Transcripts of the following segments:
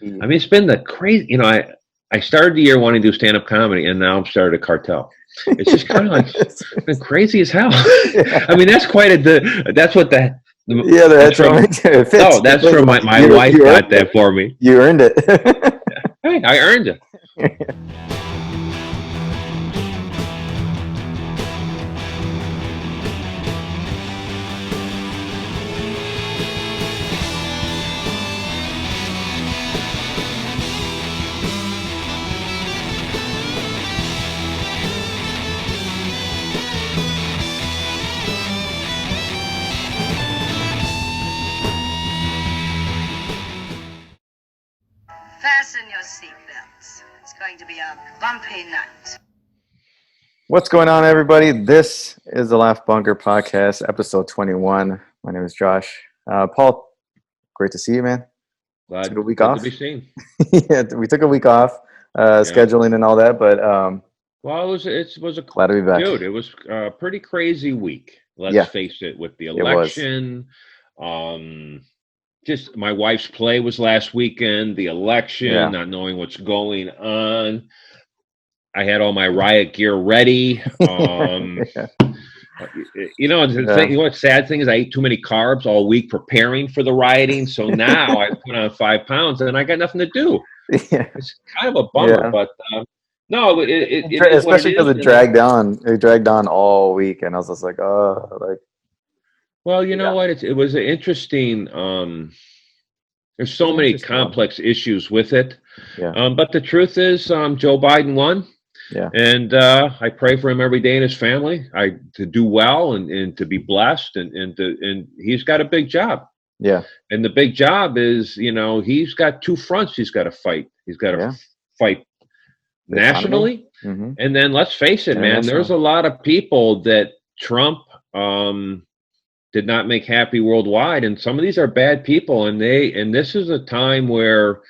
I mean, it's been the crazy. I started the year wanting to do stand-up comedy, and now I'm started a cartel. It's just kind of like it's been crazy as hell. Yeah. I mean, that's that's what the Yeah, that's that's from. from it fits. No, that's It from fits. my wife You got earned that it. for me. You earned it. Hey, I earned it. Fasten your seatbelts. It's going to be a bumpy night. What's going on, everybody? This is the Laugh Bunker Podcast, episode 21. My name is Josh. Paul, great to see you, man. Took a week Good off. to be seen. Yeah, we took a week off, scheduling and all that, but Well, it was a glad to be back. dude. It was a pretty crazy week. Let's Yeah. face it. With the It was. election, just my wife's play was last weekend. The election, Yeah. not knowing what's going on. I had all my riot gear ready. Yeah. What sad thing is I ate too many carbs all week preparing for the rioting. So now I put on 5 pounds and I got nothing to do. Yeah. It's kind of a bummer, Yeah. but no, it is Especially because what it dragged on. It dragged on all week, and I was just like, oh, like. Well, you know Yeah. what? It was an interesting. There's so many complex issues with it. Yeah. But the truth is, Joe Biden won. Yeah. And I pray for him every day and his family. To do well and to be blessed, and he's got a big job. Yeah. And the big job is, he's got two fronts he's got to fight. He's got to fight nationally, and then let's face it, man. There's a lot of people that Trump did not make happy worldwide, and some of these are bad people. And this is a time where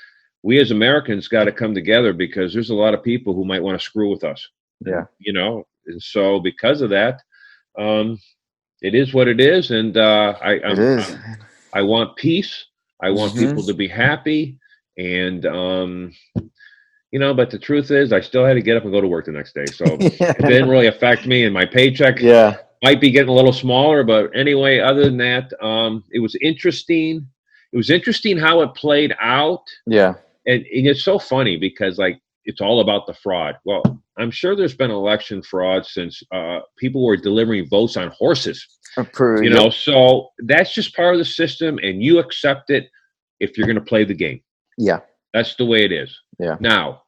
we as Americans got to come together because there's a lot of people who might want to screw with us. Yeah. And so because of that, it is what it is. And I want peace. I want people to be happy. And, but the truth is I still had to get up and go to work the next day. So it didn't really affect me, and my paycheck might be getting a little smaller. But anyway, other than that, it was interesting. It was interesting how it played out. Yeah. And it's so funny because it's all about the fraud. Well, I'm sure there's been election fraud since people were delivering votes on horses. So that's just part of the system, and you accept it if you're going to play the game. Yeah. That's the way it is. Yeah. Now,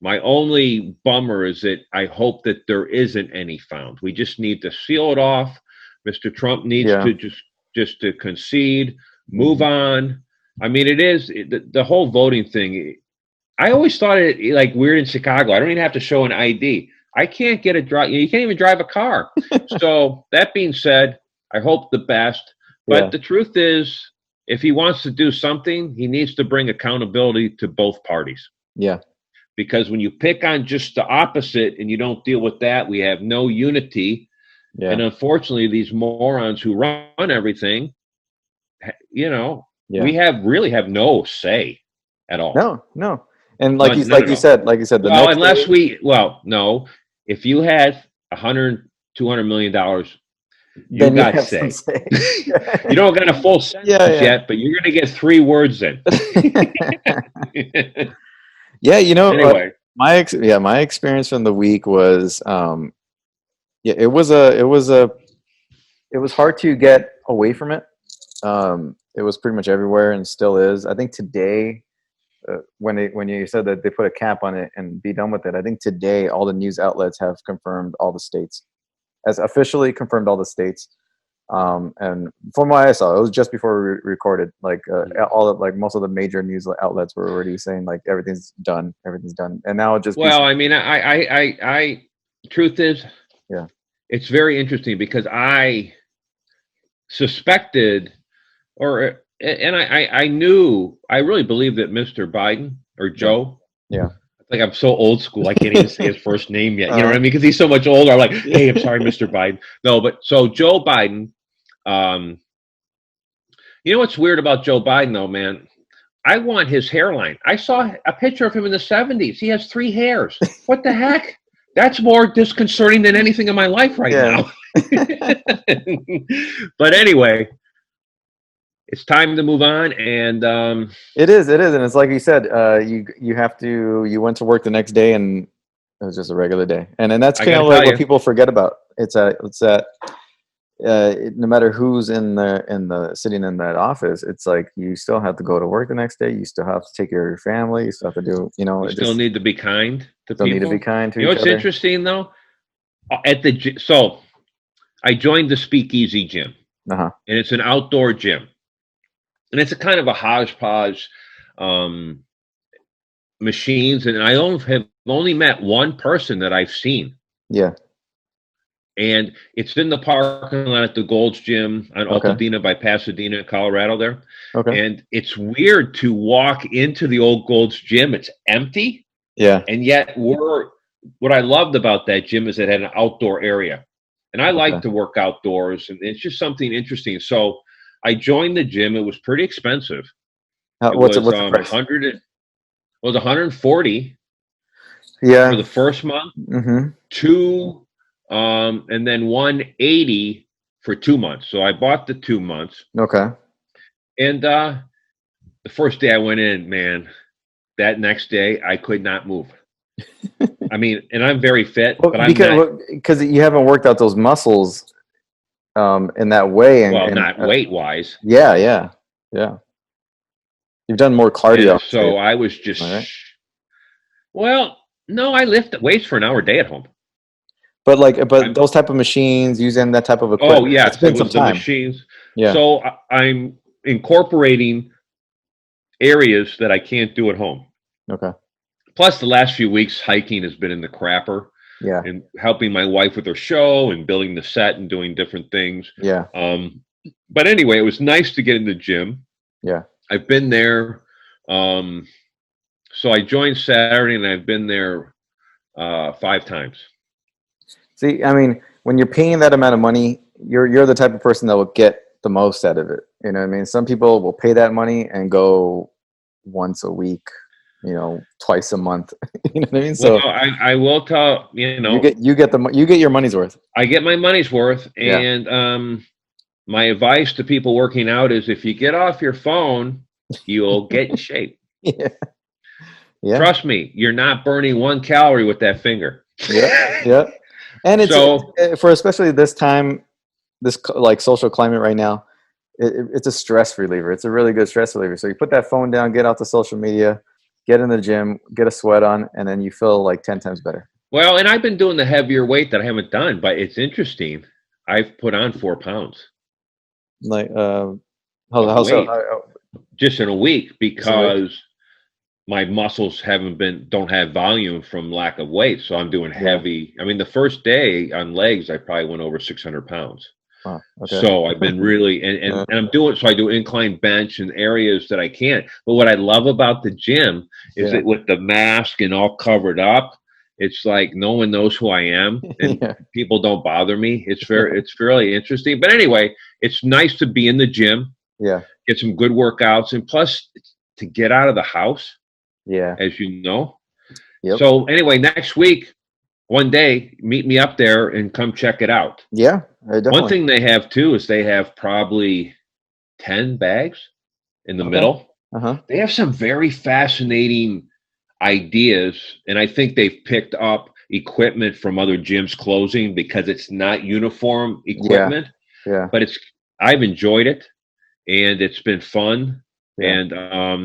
my only bummer is that I hope that there isn't any found. We just need to seal it off. Mr. Trump needs to just to concede, move on. I mean, it is the whole voting thing. I always thought it like weird in Chicago. I don't even have to show an ID. I can't get a drive. You can't even drive a car. So that being said, I hope the best. But the truth is, if he wants to do something, he needs to bring accountability to both parties. Yeah. Because when you pick on just the opposite and you don't deal with that, we have no unity. Yeah. And unfortunately, these morons who run everything, we really have no say at all. No. And like you said, no. If you had $100, $200 million, you got say. You don't got a full sentence yet, but you're going to get 3 words in. Anyway, my experience from the week was, it was hard to get away from it. It was pretty much everywhere and still is. I think today, when you said that they put a cap on it and be done with it, I think today all the news outlets have confirmed all the states, has officially confirmed all the states. And from what I saw, it was just before we recorded. Most of the major news outlets were already saying everything's done, and now it just. Well, I mean, I truth is, it's very interesting because I suspected, I knew, I really believe that Mr. Biden or Joe. Yeah. Like I'm so old school, I can't even say his first name yet. You know what I mean? Because he's so much older. I'm like, hey, I'm sorry, Mr. Biden. No, but so Joe Biden. You know what's weird about Joe Biden, though, man? I want his hairline. I saw a picture of him in the 70s. He has 3 hairs. What the heck? That's more disconcerting than anything in my life right now. But anyway, it's time to move on. And it is, and it's like you said, you went to work the next day, and it was just a regular day, and that's kind of like what people forget about. It's that no matter who's in the sitting in that office, it's like you still have to go to work the next day. You still have to take care of your family. You still have to do, you still need to be kind to people. Need to be kind to each what's other. Interesting though, so I joined the Speakeasy gym, and it's an outdoor gym, and it's a kind of a hodgepodge machines, and I have only met one person that I've seen. Yeah. And it's in the parking lot at the Gold's Gym on Altadena by Pasadena, Colorado there. Okay. And it's weird to walk into the old Gold's Gym. It's empty. Yeah. And yet what I loved about that gym is it had an outdoor area. And I like to work outdoors, and it's just something interesting. So I joined the gym. It was pretty expensive. What's the price? It was $140 for the first month. Mm-hmm. And then $180 for 2 months. So I bought the 2 months. Okay. And the first day I went in, man, that next day I could not move. I mean, and I'm very fit, but because you haven't worked out those muscles in that way. Not weight wise. Yeah. You've done more cardio. And so I was just, well, no, I lift weights for an hour a day at home. But those type of machines, using that type of equipment. Oh, yeah, it's been the machines. Yeah. So I'm incorporating areas that I can't do at home. Okay. Plus, the last few weeks, hiking has been in the crapper. Yeah. And helping my wife with her show and building the set and doing different things. Yeah. But anyway, it was nice to get in the gym. Yeah. I've been there. So I joined Saturday, and I've been there 5 times. See, I mean, when you're paying that amount of money, you're the type of person that will get the most out of it. You know what I mean? Some people will pay that money and go once a week, twice a month. You know what I mean? So I will tell you get your money's worth. I get my money's worth, and my advice to people working out is if you get off your phone, you'll get in shape. Yeah. Trust me, you're not burning 1 calorie with that finger. Yeah. And it's for especially this time, this like social climate right now, it's a stress reliever. It's a really good stress reliever. So you put that phone down, get out the social media, get in the gym, get a sweat on, and then you feel like 10 times better. Well, and I've been doing the heavier weight that I haven't done, but it's interesting. I've put on 4 pounds. Like how so? Just in a week, because my muscles don't have volume from lack of weight. So I'm doing heavy. I mean, the first day on legs, I probably went over 600 pounds. Oh, okay. So I've been really, and I do incline bench in areas that I can't. But what I love about the gym is that with the mask and all covered up, it's like no one knows who I am, and people don't bother me. It's fairly interesting. But anyway, it's nice to be in the gym. Yeah. Get some good workouts, and plus to get out of the house. Yeah. As you know. Yep. So anyway, next week, one day, meet me up there and come check it out. Yeah. Definitely. One thing they have too is they have probably 10 bags in the middle. They have some very fascinating ideas, and I think they've picked up equipment from other gyms closing because it's not uniform equipment. Yeah. But I've enjoyed it, and it's been fun. Yeah.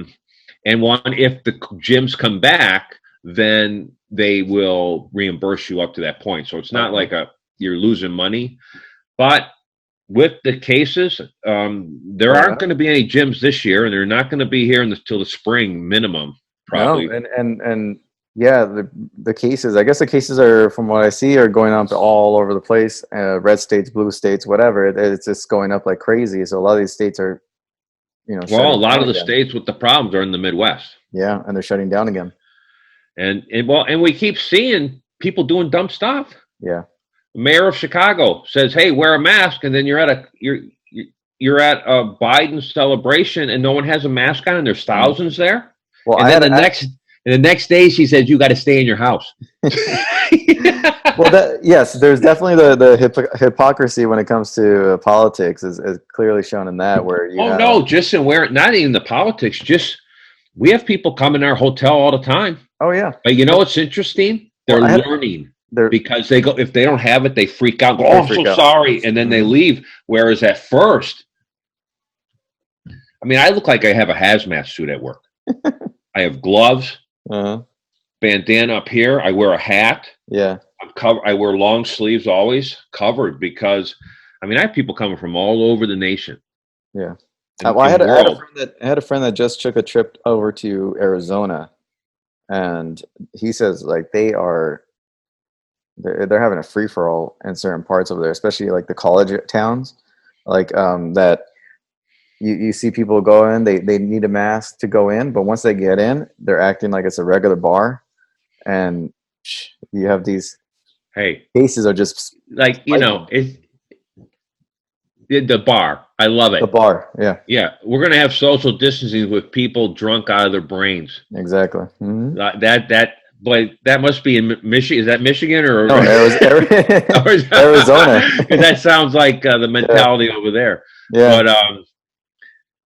And if the gyms come back, then they will reimburse you up to that point. So it's not like you're losing money. But with the cases, there aren't going to be any gyms this year, and they're not going to be here until the spring minimum, probably. No, and the cases. I guess the cases are, from what I see, are going up all over the place. Red states, blue states, whatever. It's just going up like crazy. So a lot of these states are. Well, a lot of the states with the problems are in the Midwest. Yeah, and they're shutting down again. And we keep seeing people doing dumb stuff. Yeah. The mayor of Chicago says, "Hey, wear a mask," and then you're you're at a Biden celebration and no one has a mask on and there's thousands there. Well, and then the next day she says you got to stay in your house. Well, yes, there's definitely the hypocrisy when it comes to politics is clearly shown in that where you. No, just in where not even the politics. Just we have people come in our hotel all the time. Oh yeah, but you know what's interesting? They're learning. Because they go, if they don't have it, they freak out. Go, I'm so sorry, and then they leave. Whereas at first, I mean, I look like I have a hazmat suit at work. I have gloves, bandana up here. I wear a hat. Yeah, I wear long sleeves, always covered because, I mean, I have people coming from all over the nation. Yeah, well, I had a friend that just took a trip over to Arizona, and he says like they're having a free for all in certain parts over there, especially like the college towns, like that. You see people go in, they need a mask to go in, but once they get in, they're acting like it's a regular bar, and you have these cases are just like it's the bar. I love it. The bar, yeah. We're gonna have social distancing with people drunk out of their brains. Exactly. Mm-hmm. But that must be in Michigan. Is that Michigan or no, Arizona? That sounds like the mentality over there. Yeah. But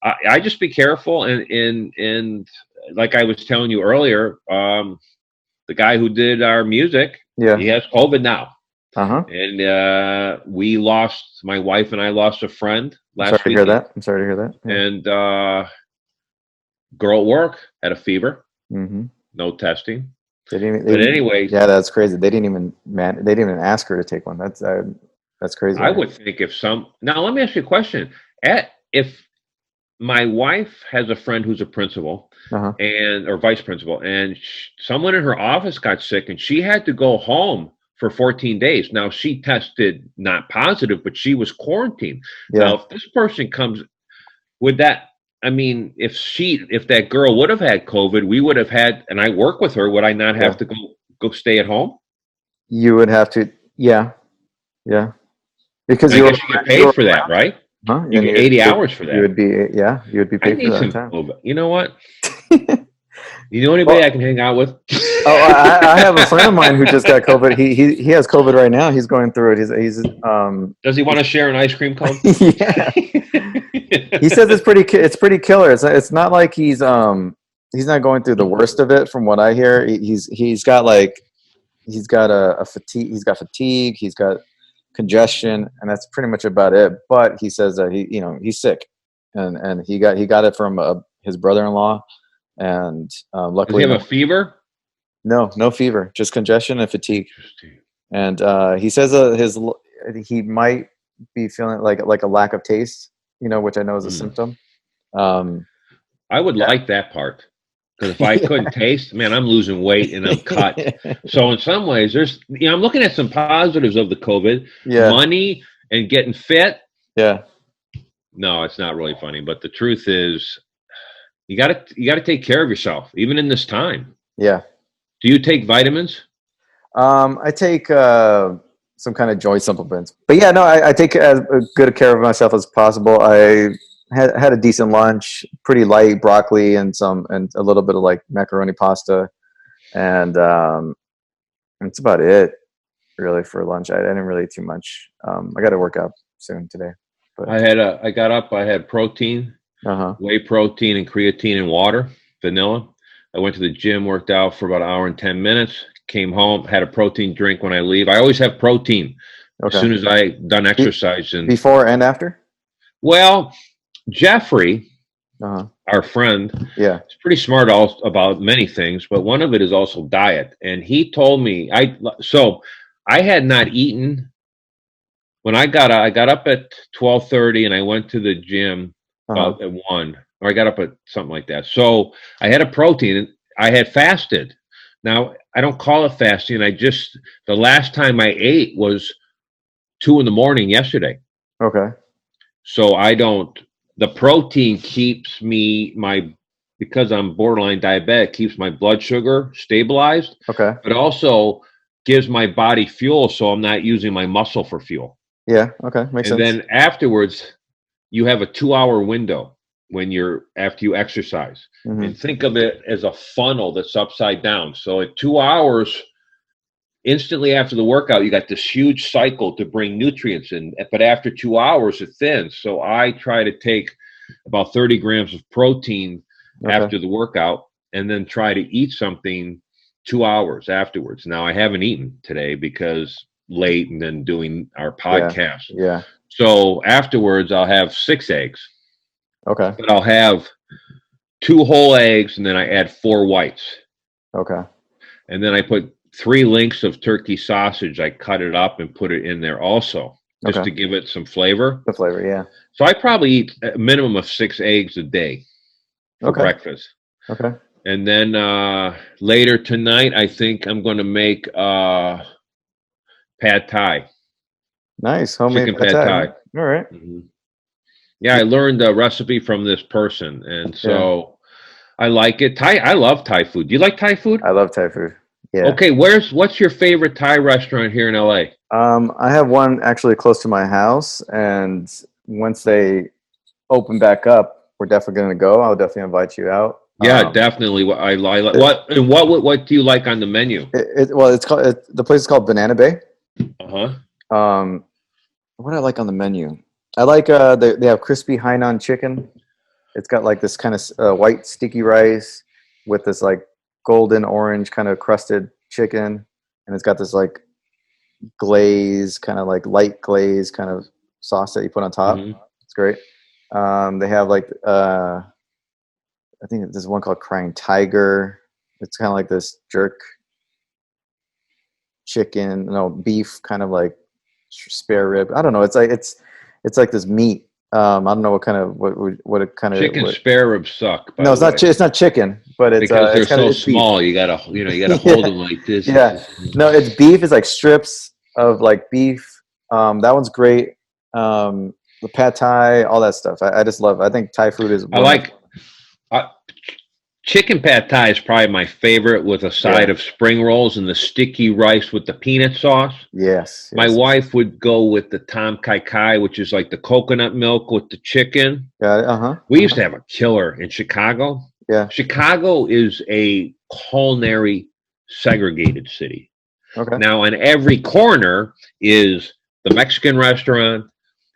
I just be careful, and like I was telling you earlier, the guy who did our music, he has COVID now. And my wife and I lost a friend last week. I'm sorry to hear that. Yeah. And girl at work had a fever. Mm-hmm. No testing. Anyway, yeah, that's crazy. They didn't even ask her to take one. That's crazy. I would think now let me ask you a question. If my wife has a friend who's a principal or vice principal, and someone in her office got sick and she had to go home for 14 days. Now she tested not positive, but she was quarantined. Yeah. Now, if this person comes with that, I mean, if that girl would have had COVID, we would have had, and I work with her, would I not have to go stay at home? You would have to, yeah. Because you get paid for that, right? Huh? You get 80 hours for that. You would be paid for that time. You know what? You know anybody I can hang out with? I have a friend of mine who just got COVID. He has COVID right now. He's going through it. He's Does he want to share an ice cream cone? Yeah. He says it's pretty killer. It's not like he's not going through the worst of it from what I hear. He's got a fatigue. He's got fatigue. He's got congestion, and that's pretty much about it. But he says that he's sick, and he got it from his brother-in-law, and luckily does he have a fever? No fever, just congestion and fatigue. And he says he might be feeling like a lack of taste, which I know is a symptom. I would like that part, because if I couldn't taste, man, I'm losing weight and I'm cut. So in some ways, there's I'm looking at some positives of the COVID. Yeah. Money and getting fit. Yeah. No, it's not really funny, but the truth is, you gotta take care of yourself, even in this time. Yeah. Do you take vitamins? I take some kind of joint supplements, but yeah, no, I take as good care of myself as possible. I had a decent lunch, pretty light broccoli and a little bit of like macaroni pasta, and that's about it really for lunch. I didn't really eat too much. I got to work out soon today. But I got up. I had protein, whey protein, and creatine and water, vanilla. I went to the gym, worked out for about an hour and 10 minutes, came home, had a protein drink when I leave. I always have protein as soon as I done exercise. And before and after? Well, Jeffrey, our friend, is pretty smart about many things, but one of it is also diet. And he told me, I had not eaten when I got up at 12:30 and I went to the gym about at 1. Or I got up at something like that. So I had a protein. I had fasted. Now, I don't call it fasting. The last time I ate was 2 a.m. yesterday. Okay. So the protein keeps because I'm borderline diabetic, keeps my blood sugar stabilized. Okay. But also gives my body fuel, so I'm not using my muscle for fuel. Yeah. Okay. Makes sense. And then afterwards, you have a 2-hour window when you're after you exercise, and think of it as a funnel that's upside down. So at 2 hours, instantly after the workout, you got this huge cycle to bring nutrients in, but after 2 hours, it thins. So I try to take about 30 grams of protein after the workout, and then try to eat something 2 hours afterwards. Now, I haven't eaten today because late and then doing our podcast. Yeah. So afterwards, I'll have 6 eggs. Okay. But I'll have 2 whole eggs, and then I add 4 whites. Okay. And then I put 3 links of turkey sausage. I cut it up and put it in there also, just to give it some flavor. The flavor, yeah. So I probably eat a minimum of 6 eggs a day for breakfast. Okay. And then later tonight, I think I'm going to make pad thai. Nice. Homemade chicken pad thai. All right. Yeah, I learned a recipe from this person, and so I like it. I love Thai food. Do you like Thai food? I love Thai food. Yeah. Okay, what's your favorite Thai restaurant here in LA? I have one actually close to my house, and once they open back up, we're definitely going to go. I'll definitely invite you out. Yeah, definitely. What do you like on the menu? It's called the place is called Banana Bay. What do I like on the menu? I like they have crispy Hainan chicken. It's got like this kind of white sticky rice with this like golden orange kind of crusted chicken, and it's got this like glaze, kind of like light glaze kind of sauce that you put on top. It's great. They have like I think there's one called Crying Tiger. It's kind of like this jerk chicken, beef, kind of like spare rib. I don't know. It's like this meat. I don't know what kind of what it kind of chicken spare ribs suck. No, it's not. It's not chicken, but it's because they're so small. Beef. You gotta hold them like this. Yeah. No, it's beef. It's like strips of like beef. That one's great. The pad thai, all that stuff. I just love. I think Thai food is. I like. Chicken pad thai is probably my favorite, with a side of spring rolls and the sticky rice with the peanut sauce. Yes. My wife would go with the tom kai kai, which is like the coconut milk with the chicken. We used to have a killer in Chicago. Yeah. Chicago is a culinary segregated city. Okay. Now, on every corner is the Mexican restaurant,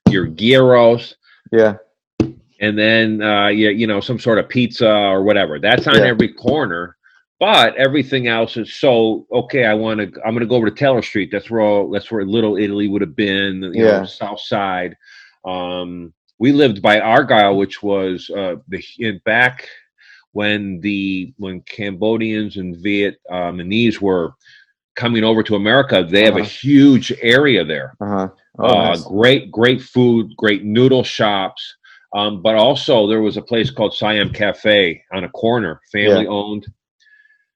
your gyros. Yeah. And then, some sort of pizza or whatever. That's on every corner, but everything else is so okay. I'm going to go over to Taylor Street. That's where Little Italy would have been. You know, South Side. We lived by Argyle, which was back when Cambodians and Vietnamese were coming over to America. They have a huge area there. Nice. Great food, great noodle shops. But also there was a place called Siam Cafe on a corner, family owned.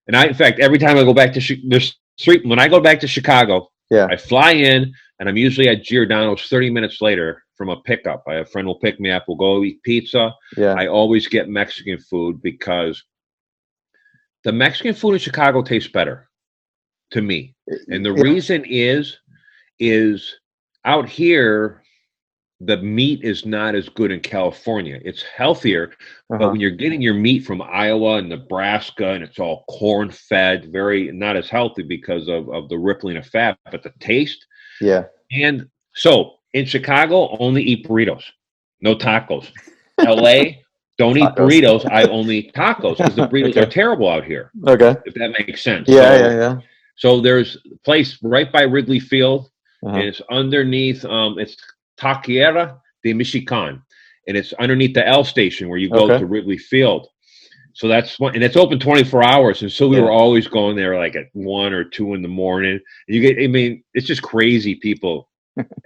And in fact, every time I go back to when I go back to Chicago, I fly in, and I'm usually at Giordano's 30 minutes later from a pickup. A friend will pick me up. We'll go eat pizza. Yeah. I always get Mexican food because the Mexican food in Chicago tastes better to me. And the reason is out here, the meat is not as good in California. It's healthier, but when you're getting your meat from Iowa and Nebraska, and it's all corn-fed, very not as healthy because of the rippling of fat, but the taste. Yeah. And so in Chicago, only eat burritos, no tacos. LA, don't eat burritos. I only eat tacos because the burritos are terrible out here. Okay. If that makes sense. Yeah. So there's a place right by Wrigley Field, and it's underneath. It's Taqueria de Michoacan, and it's underneath the L station where you go to Wrigley Field. So that's one, and it's open 24 hours. And so we were always going there like at 1 or 2 in the morning. And it's just crazy people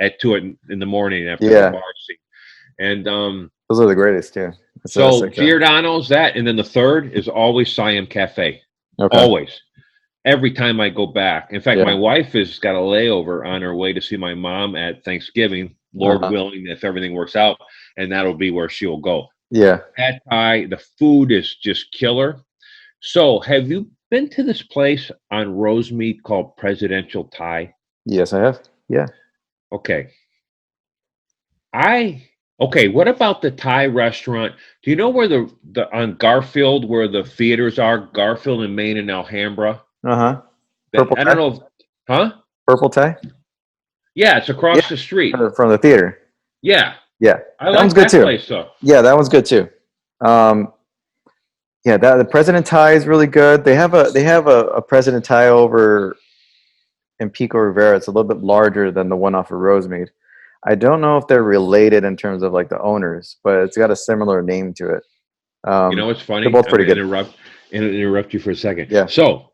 at 2 in the morning after the bar scene. And those are the greatest too. So Giordano's and then the third is always Siam Cafe. Okay. Always. Every time I go back. In fact, my wife has got a layover on her way to see my mom at Thanksgiving, Lord willing, if everything works out, and that'll be where she'll go. Yeah. Pad Thai, the food is just killer. So have you been to this place on Rosemead called Presidential Thai? Yes, I have. Yeah. Okay. I Okay, what about the Thai restaurant? Do you know where the on Garfield where the theaters are? Garfield and Main and Alhambra. Uh-huh. That Purple I don't tie? know. Huh? Purple tie? Yeah, it's Yeah, across the street. from the theater. Yeah, Yeah, I that one's like good that too. place though. Yeah, that one's good too. Um, yeah, the President Thai is really good. They have a President Thai over in Pico Rivera. It's a little bit larger than the one off of Rosemead. I don't know if they're related in terms of like the owners, but it's got a similar name to it. You know what's They're funny? both I'm pretty gonna good. interrupt you for a second. Yeah, So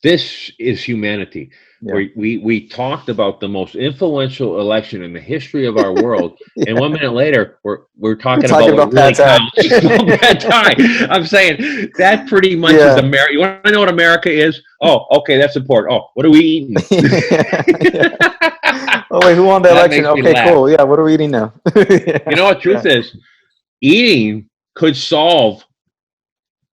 this is humanity. yeah, Where we talked about the most influential election in the history of our world, and yeah. 1 minute later we're We're talking about talking what about really Pad Thai. counts. Pad Thai. I'm saying that pretty much is Yeah. America. You want to know what America is? Oh, okay, that's important. Oh, what are we eating? Yeah. Oh wait, who won the That election? makes me Okay, laugh. cool. Yeah, what are we eating now? You know what truth is? Eating could solve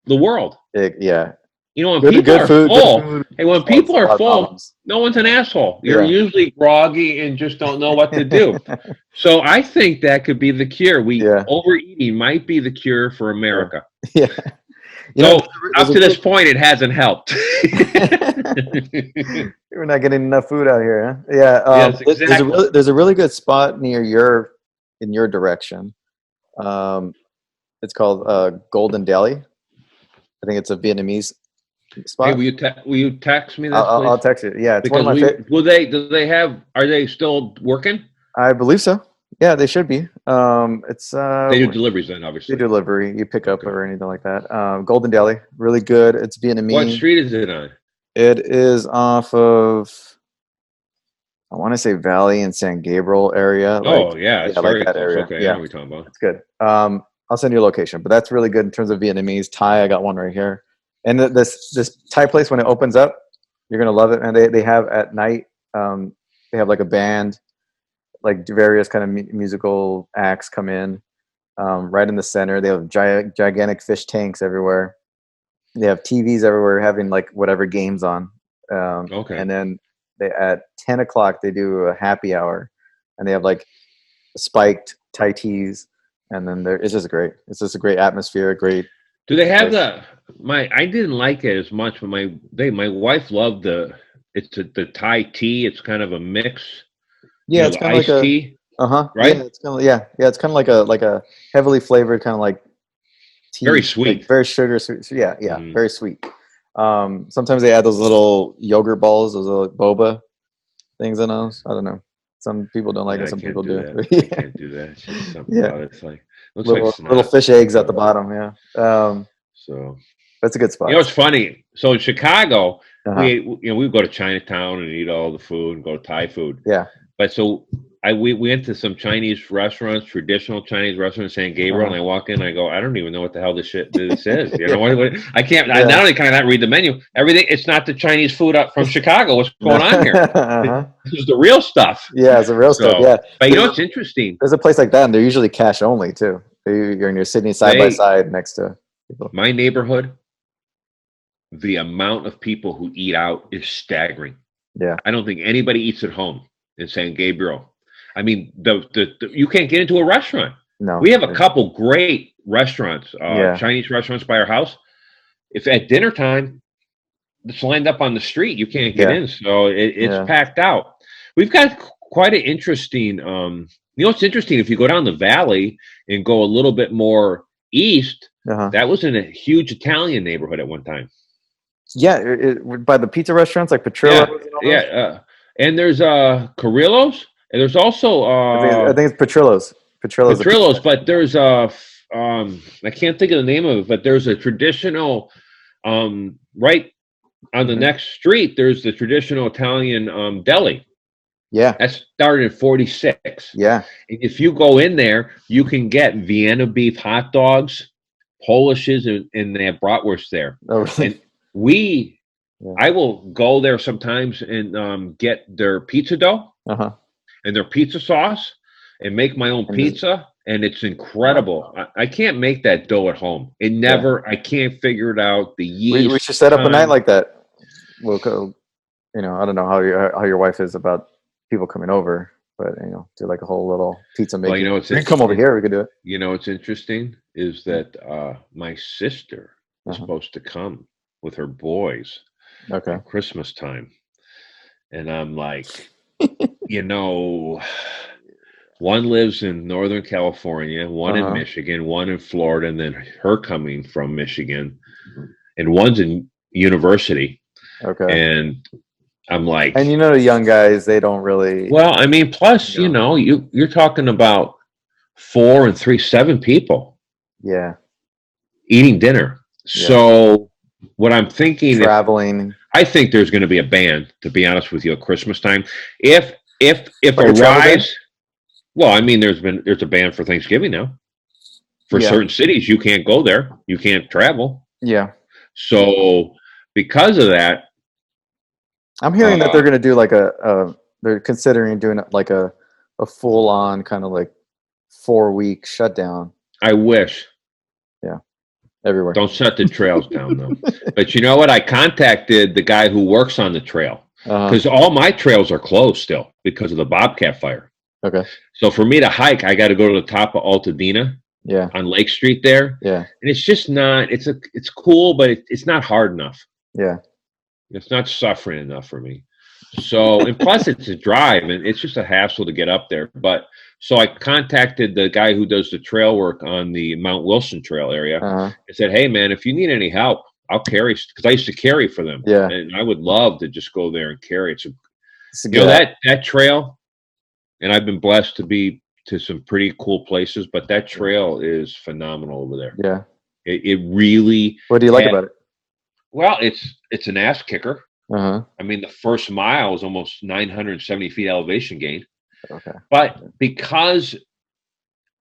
the world. Yeah. You know, when Good, people good are food. Good full, food. hey, when solves people a are lot of full, problems. no one's an asshole. You're Yeah. usually groggy and just don't know what to do. So I think that could be the cure. Yeah. Overeating might be the cure for Yeah. America. Yeah. You know, So up to this point, it hasn't helped. we're not getting enough food out here. Huh? Yeah. Yes, exactly. There's a really good spot near in your direction. It's called Golden Deli. I think it's a Vietnamese Hey, spot. will you text me this, please? I'll text you. Yeah, it's Because one of my favorite. do they have? Are they still working? I believe so. Yeah, they should be. It's They do deliveries then, they obviously. delivery, you pick up Okay. or anything like that. Golden Deli, really good. It's What Vietnamese. street is it on? It is off of, I want to say Valley and San Gabriel area. Oh, yeah, it's Like very that close. area. Okay, I know Yeah, what you're talking about. it's good. I'll send you a location, but that's really good in terms of Vietnamese. Thai, I got one right here. And this Thai place, when it opens up, you're gonna love it. And they have at night, they have like a band, like various kind of musical acts come in. Right in the center, they have gigantic fish tanks everywhere. They have TVs everywhere, having like whatever games on. Okay. And then at 10 o'clock they do a happy hour, and they have like spiked Thai teas, and then it's just great. It's just a great atmosphere. Great. Do they have I didn't like it as much, but my wife loved the Thai tea. It's kind of a mix. Yeah, it's the kind of like iced tea, Yeah, right? it's kind of it's kind of like a heavily flavored kind of like tea, Very like sweet. very sugar sweet. So yeah, Mm. very sweet. Sometimes they add those little yogurt balls, those little boba things in those. I don't know. Some people don't like Yeah, it. I Some can't people do do. that. Yeah. I can't do that. It's just something Yeah. about it. It's like looks like Little snot. fish eggs at the bottom. Yeah. So That's a good spot. you know, it's funny. So in Chicago, Uh-huh. we go to Chinatown and eat all the food and go to Thai food. Yeah. But so we went to some Chinese restaurants, traditional Chinese restaurants in San Gabriel, and I walk in, I go, I don't even know what the hell this is. You know what I can't. Yeah. Not only can I not read the menu, everything. It's not the Chinese food up from Chicago. What's going on here? Uh-huh. This is the real stuff. Yeah, it's the real stuff. So, Yeah. but you know what's interesting? There's a place like that, and they're usually cash only too. You're sitting side by side next to people. My neighborhood, the amount of people who eat out is staggering. Yeah. I don't think anybody eats at home in San Gabriel. I mean, you can't get into a restaurant. No. We have a couple great restaurants, Yeah. Chinese restaurants by our house. If at dinner time, it's lined up on the street, you can't get in. So it's packed out. We've got quite an interesting, you know, it's interesting if you go down the valley and go a little bit more east, that was in a huge Italian neighborhood at one time. Yeah, by the pizza restaurants like Petrillo's. Yeah, and there's Carrillo's, and there's also I think it's Petrillo's. Petrillo's, but there's I can't think of the name of it, but there's a traditional right on the next street. There's the traditional Italian deli. Yeah, that started in 46. Yeah, and if you go in there, you can get Vienna beef hot dogs, Polishes, and they have bratwurst there. Oh, really? And I will go there sometimes and get their pizza dough and their pizza sauce and make my own pizza, and it's incredible. I can't make that dough at home. I can't figure it out. The yeast. We should set up a night like that. We'll go. You know, I don't know how your wife is about people coming over. But do like a whole little pizza making. Well, you know, you can come over here. We could do it. You know, what's interesting is that my sister was supposed to come with her boys at Christmas time, and I'm like, one lives in Northern California, one in Michigan, one in Florida, and then her coming from Michigan, and one's in university. Okay. And I'm like, and the young guys, they don't really. Well, I mean, plus, you're talking about 4 and 3, 7 people. Yeah. Eating dinner. Yeah. So what I'm thinking, traveling. I think there's going to be a ban, to be honest with you, at Christmas time. If a rise, well, I mean, there's a ban for Thanksgiving now. For certain cities, you can't go there. You can't travel. Yeah. So because of that, I'm hearing that they're going to do like they're considering doing like a full on kind of like 4-week shutdown. I wish. Yeah. Everywhere. Don't shut the trails down though. But you know what? I contacted the guy who works on the trail because all my trails are closed still because of the bobcat fire. Okay. So for me to hike, I got to go to the top of Altadena. Yeah. On Lake Street there. Yeah. And it's just not. It's cool, but it's not hard enough. Yeah. It's not suffering enough for me. So, and plus it's a drive and it's just a hassle to get up there. But so I contacted the guy who does the trail work on the Mount Wilson Trail area. I said, hey man, if you need any help, I'll carry, because I used to carry for them. Yeah. And I would love to just go there and carry. It's that trail, and I've been blessed to be to some pretty cool places, but that trail is phenomenal over there. Yeah. It really. What do you like about it? Well, it's an ass kicker. I mean, the first mile is almost 970 feet elevation gain. Okay. But because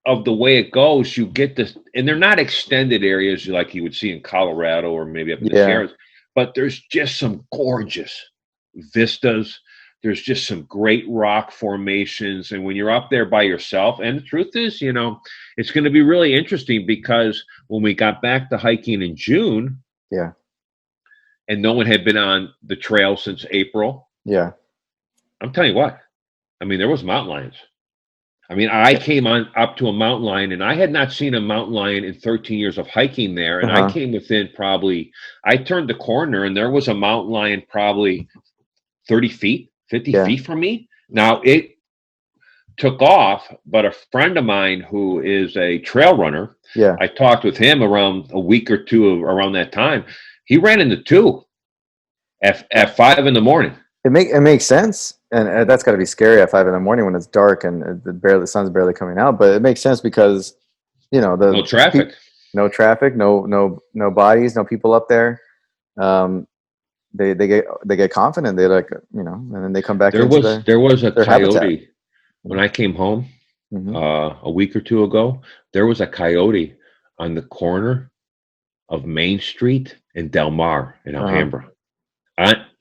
of the way it goes, you get this, and they're not extended areas like you would see in Colorado or maybe up in the Sierras, but there's just some gorgeous vistas. There's just some great rock formations. And when you're up there by yourself, and the truth is, it's going to be really interesting because when we got back to hiking in June, and no one had been on the trail since April. Yeah. I'm telling you what, I mean, there was mountain lions. I mean, I came up to a mountain lion, and I had not seen a mountain lion in 13 years of hiking there. And I came within I turned the corner, and there was a mountain lion probably 30 feet, 50 feet from me. Now, it took off, but a friend of mine who is a trail runner, I talked with him around a week or two around that time. He ran into 2 at 5 in the morning. It makes sense, and that's got to be scary at 5 in the morning when it's dark and the sun's barely coming out. But it makes sense because no traffic, no bodies, no people up there. They get confident. They and then they come back. There was a coyote habitat. When I came home a week or 2 ago. There was a coyote on the corner of Main Street and Del Mar in Alhambra.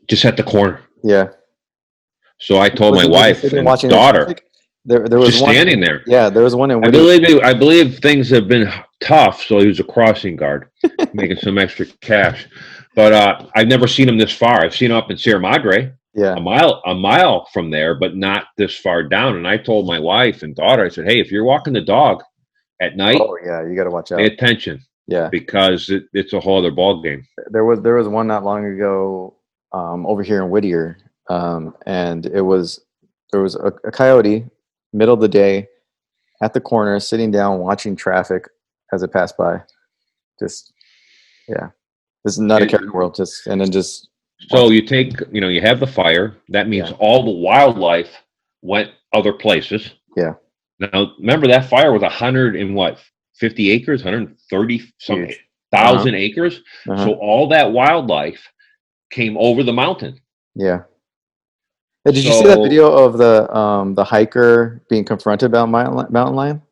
Just at the corner. Yeah. So I told my wife and daughter. There was just one standing there. Yeah, there was one in I believe things have been tough, so he was a crossing guard, making some extra cash. But I've never seen him this far. I've seen him up in Sierra Madre, a mile from there, but not this far down. And I told my wife and daughter, I said, hey, if you're walking the dog at night, you got to watch out. Pay attention. Yeah, because it's a whole other ball game. There was one not long ago over here in Whittier, and there was a coyote, middle of the day, at the corner, sitting down watching traffic as it passed by. Just this is not a care in the world. So you take you have the fire. That means all the wildlife went other places. Yeah. Now remember that fire was 50 acres, 130 something thousand acres. So all that wildlife came over the mountain. Yeah. Hey, did you see that video of the hiker being confronted by a mountain lion?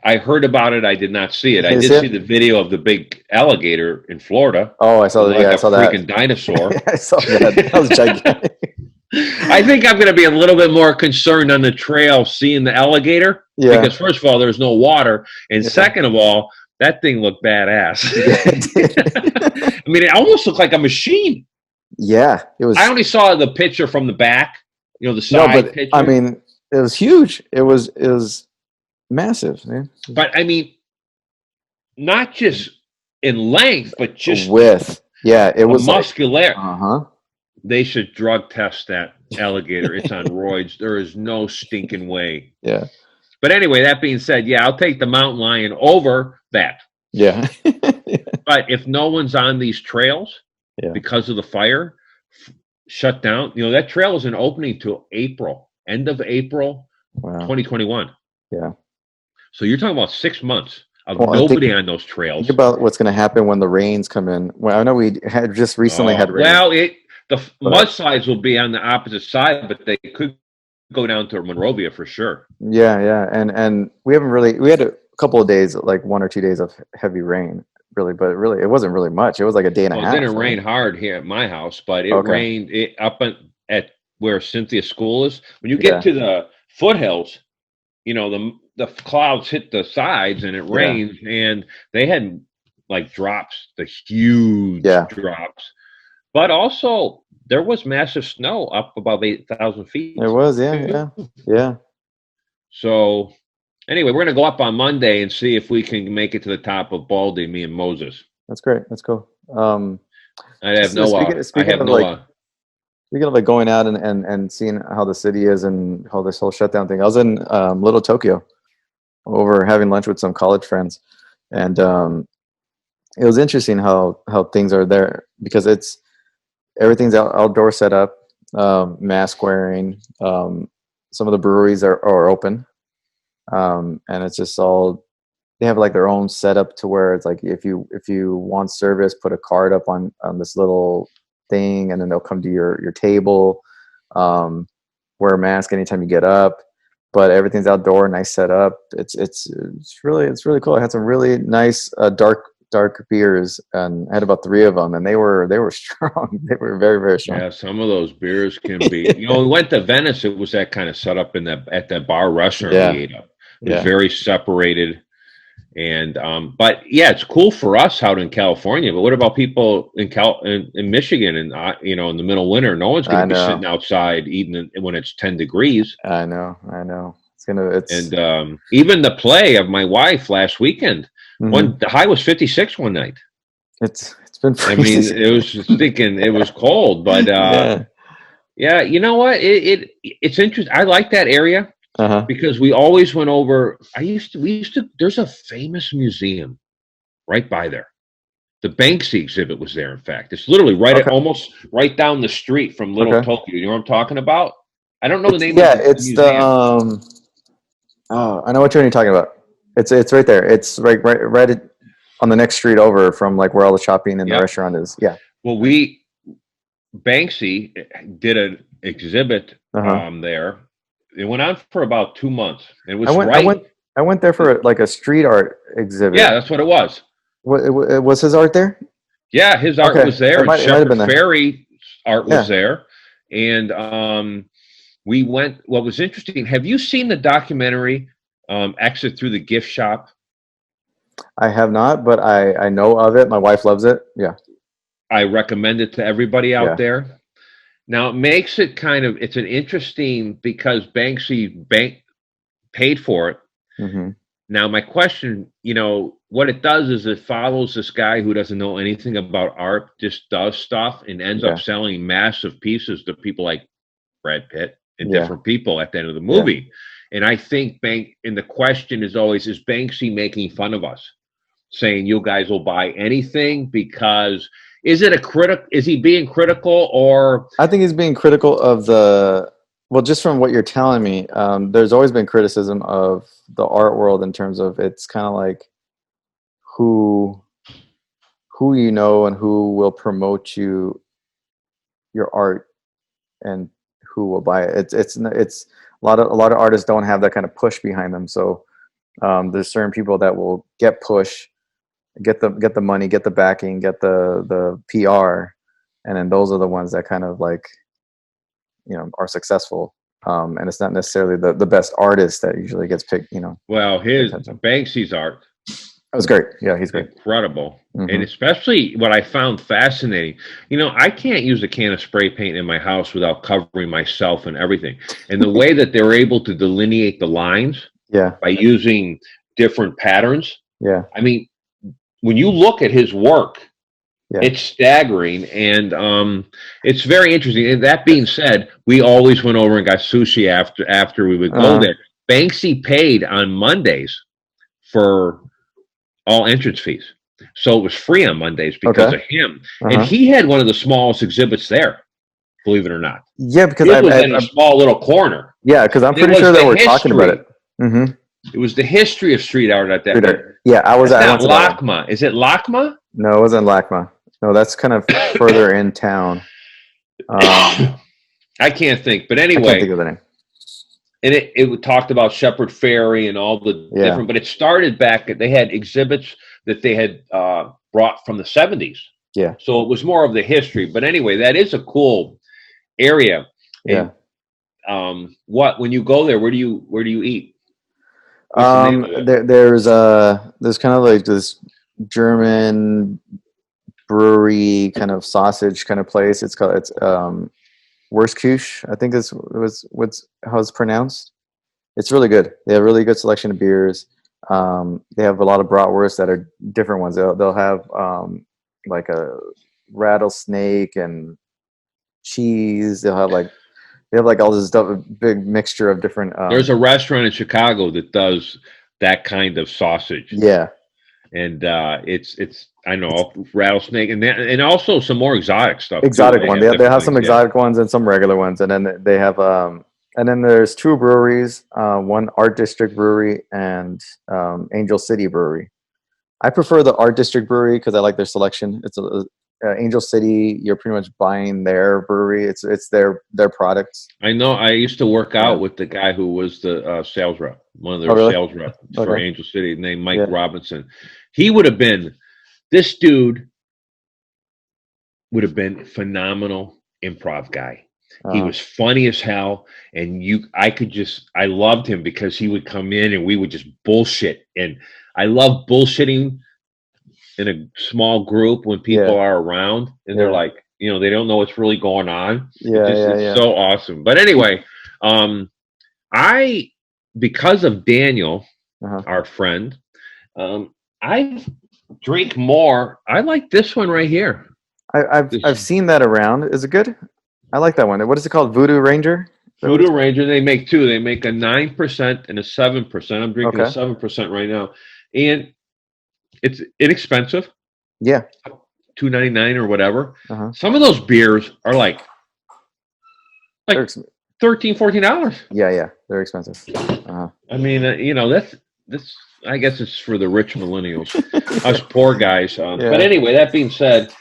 I heard about it. I did not see it. I did see the video of the big alligator in Florida. Oh, I saw that. I saw that. Freaking dinosaur. I saw that. That was gigantic. I think I'm going to be a little bit more concerned on the trail seeing the alligator. Yeah. Because first of all, there's no water. And second of all, that thing looked badass. I mean, it almost looked like a machine. Yeah. It was. I only saw the picture from the back, You know, the No, side but picture. I mean, it was huge. It was massive, man. But I mean, not just in length, but just Width. Yeah, it was muscular. Like, They should drug test that alligator. It's on roids. There is no stinking way. Yeah. But anyway, that being said, yeah, I'll take the mountain lion over that. Yeah. But if no one's on these trails because of the fire, shut down, you know, that trail isn't opening till April, end of April, 2021. Yeah. So you're talking about 6 months of nobody on those trails. Think about what's going to happen when the rains come in. Well, I know we had just recently had rain. Well, the mudslides will be on the opposite side, but they could go down to Monrovia for sure. Yeah, and we had a couple of days, like 1 or 2 days of heavy rain, really, but really it wasn't really much. It was like a day and a half. It didn't rain hard here at my house, but it rained up at where Cynthia's school is. When you get to the foothills, you know, the clouds hit the sides and it rains, and they had like drops, the huge drops. But also, there was massive snow up above 8,000 feet. It was, yeah. So, anyway, we're going to go up on Monday and see if we can make it to the top of Baldy, me and Moses. That's great. That's cool. I have no Speaking of like going out and seeing how the city is and how this whole shutdown thing, I was in Little Tokyo over having lunch with some college friends. And it was interesting how things are there because everything's outdoor set up, mask wearing. Some of the breweries are open, and it's just all they have like their own setup to where it's like if you want service, put a card up on this little thing, and then they'll come to your table. Wear a mask anytime you get up, but everything's outdoor, nice setup. It's really cool. I had some really nice dark beers, and I had about 3 of them, and they were strong. They were very, very strong. Yeah, some of those beers can be. You know, we went to Venice. It was that kind of setup at that bar restaurant we ate up. It was very separated, and but yeah, it's cool for us out in California. But what about people in Michigan and you know, in the middle of winter? No one's going to be sitting outside eating when it's 10 degrees. I know. And even the play of my wife last weekend. The high was 56 one night. It's been. I mean, it was thinking it was cold, but yeah, you know what? It's interesting. I like that area because we always went over. We used to. There's a famous museum right by there. The Banksy exhibit was there. In fact, it's literally almost right down the street from Little Tokyo. You know what I'm talking about? I don't know the name. Yeah, it's museum. I know what you're talking about. It's right there. It's right on the next street over from like where all the shopping and the restaurant is. Yeah. Well, Banksy did an exhibit there. It went on for about 2 months. It was I went there for like a street art exhibit. Yeah, that's what it was. Was his art there? Yeah, his art was there. Shepard Fairey art was there, and we went. What was interesting? Have you seen the documentary? Exit Through the Gift Shop? I have not, but I know of it. My wife loves it. Yeah. I recommend it to everybody out there. Now it makes it it's an interesting because Banksy paid for it. Mm-hmm. Now my question, you know, what it does is it follows this guy who doesn't know anything about art, just does stuff and ends up selling massive pieces to people like Brad Pitt and different people at the end of the movie. Yeah. And I think and the question is always, is Banksy making fun of us? Saying you guys will buy anything because is he being critical or? I think he's being critical of just from what you're telling me, there's always been criticism of the art world in terms of it's kind of like who you know and who will promote your art and who will buy it. It's a lot of artists don't have that kind of push behind them. So there's certain people that will get push, get the money, get the backing, get the PR, and then those are the ones that kind of like, you know, are successful. And it's not necessarily the best artist that usually gets picked, you know. Well, Banksy's art That was great. Yeah, he's great. Incredible. And especially what I found fascinating, I can't use a can of spray paint in my house without covering myself and everything. And the way that they're able to delineate the lines by using different patterns. Yeah. I mean, when you look at his work, it's staggering, and it's very interesting. And that being said, we always went over and got sushi after we would go there. Banksy paid on Mondays for all entrance fees, so it was free on Mondays because of him. And he had one of the smallest exhibits there, believe it or not. Yeah, because it was in a small little corner. Yeah, because I'm pretty sure that we're talking about it. It was the history of street art at that point. Yeah, I was at LACMA. Is it LACMA? No, it wasn't LACMA. No, that's kind of further in town. I can't think, but anyway. I can't think of the name. And it talked about Shepherd Ferry and all the different, but it started back, they had exhibits that they had brought from the 70s. Yeah. So it was more of the history. But anyway, that is a cool area. Yeah. And when you go there, where do you eat? There's kind of like this German brewery kind of sausage kind of place. It's Wurstkuch, I think how it's pronounced. It's really good. They have a really good selection of beers. They have a lot of bratwursts that are different ones. They'll have like a rattlesnake and cheese. They have all this stuff, a big mixture of different. There's a restaurant in Chicago that does that kind of sausage. Yeah, and it's I know rattlesnake and also some more exotic stuff. Exotic one. They have some exotic ones and some regular ones, and then they have and then there's two breweries, one Art District Brewery and Angel City Brewery. I prefer the Art District Brewery because I like their selection. It's Angel City. You're pretty much buying their brewery. It's their products. I know. I used to work out with the guy who was the sales rep, one of their sales reps for Angel City, named Mike Robinson. He would have been. This dude would have been phenomenal improv guy. He was funny as hell, and I loved him because he would come in and we would just bullshit. And I love bullshitting in a small group when people are around and they're like, they don't know what's really going on. It's so awesome. But anyway, because of Daniel, our friend, I drink more. I like this one right here. I've seen that around. Is it good? I like that one. What is it called? Voodoo Ranger? Voodoo Ranger. They make two. They make a 9% and a 7%. I'm drinking a 7% right now, and it's inexpensive. Yeah, $2.99 or whatever. Some of those beers are like $13, $14. Yeah, they're expensive. I mean, that's. I guess it's for the rich millennials, us poor guys. But anyway, that being said,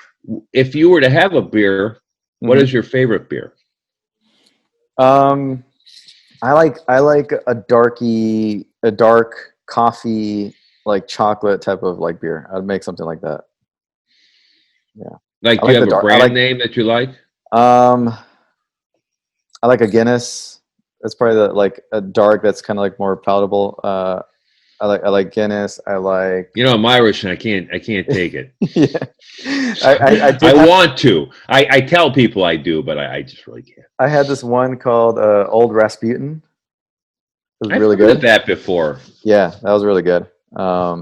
if you were to have a beer, what is your favorite beer? I like a dark coffee, like chocolate type of like beer. I'd make something like that. Yeah. Like, do you have a brand name that you like? I like a Guinness. That's probably a dark that's kind of like more palatable. I like Guinness. I like. I'm Irish and I can't take it. I want to. I tell people I do, but I just really can't. I had this one called Old Rasputin. It was really good. I've heard that before. Yeah, that was really good. I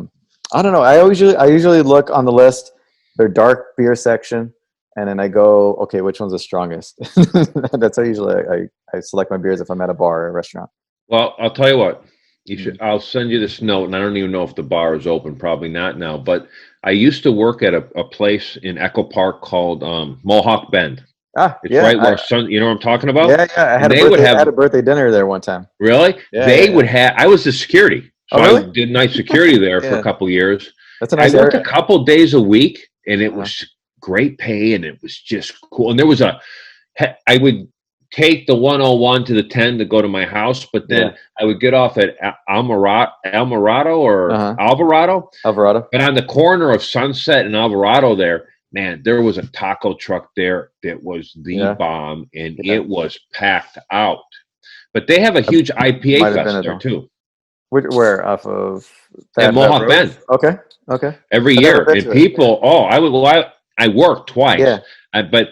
don't know. I usually look on the list, their dark beer section, and then I go, okay, which one's the strongest? That's how usually I select my beers if I'm at a bar or a restaurant. Well, I'll tell you what. I'll send you this note, and I don't even know if the bar is open. Probably not now. But I used to work at a place in Echo Park called Mohawk Bend. It's right where you know what I'm talking about? Yeah. I had a birthday dinner there one time. Really? They would have. I was the security, so I did night security there for a couple of years. That's a nice I worked a couple days a week, and it was great pay, and it was just cool. And there was I would take the 101 to the 10 to go to my house, but then I would get off at Alvarado. But on the corner of Sunset and Alvarado there, man, there was a taco truck there that was the bomb, and it was packed out. But they have a huge IPA fest there too. Where off of at Mohawk Bend. Okay. Okay. Every I've never year, been and to it. people. Oh, I worked twice. Yeah. But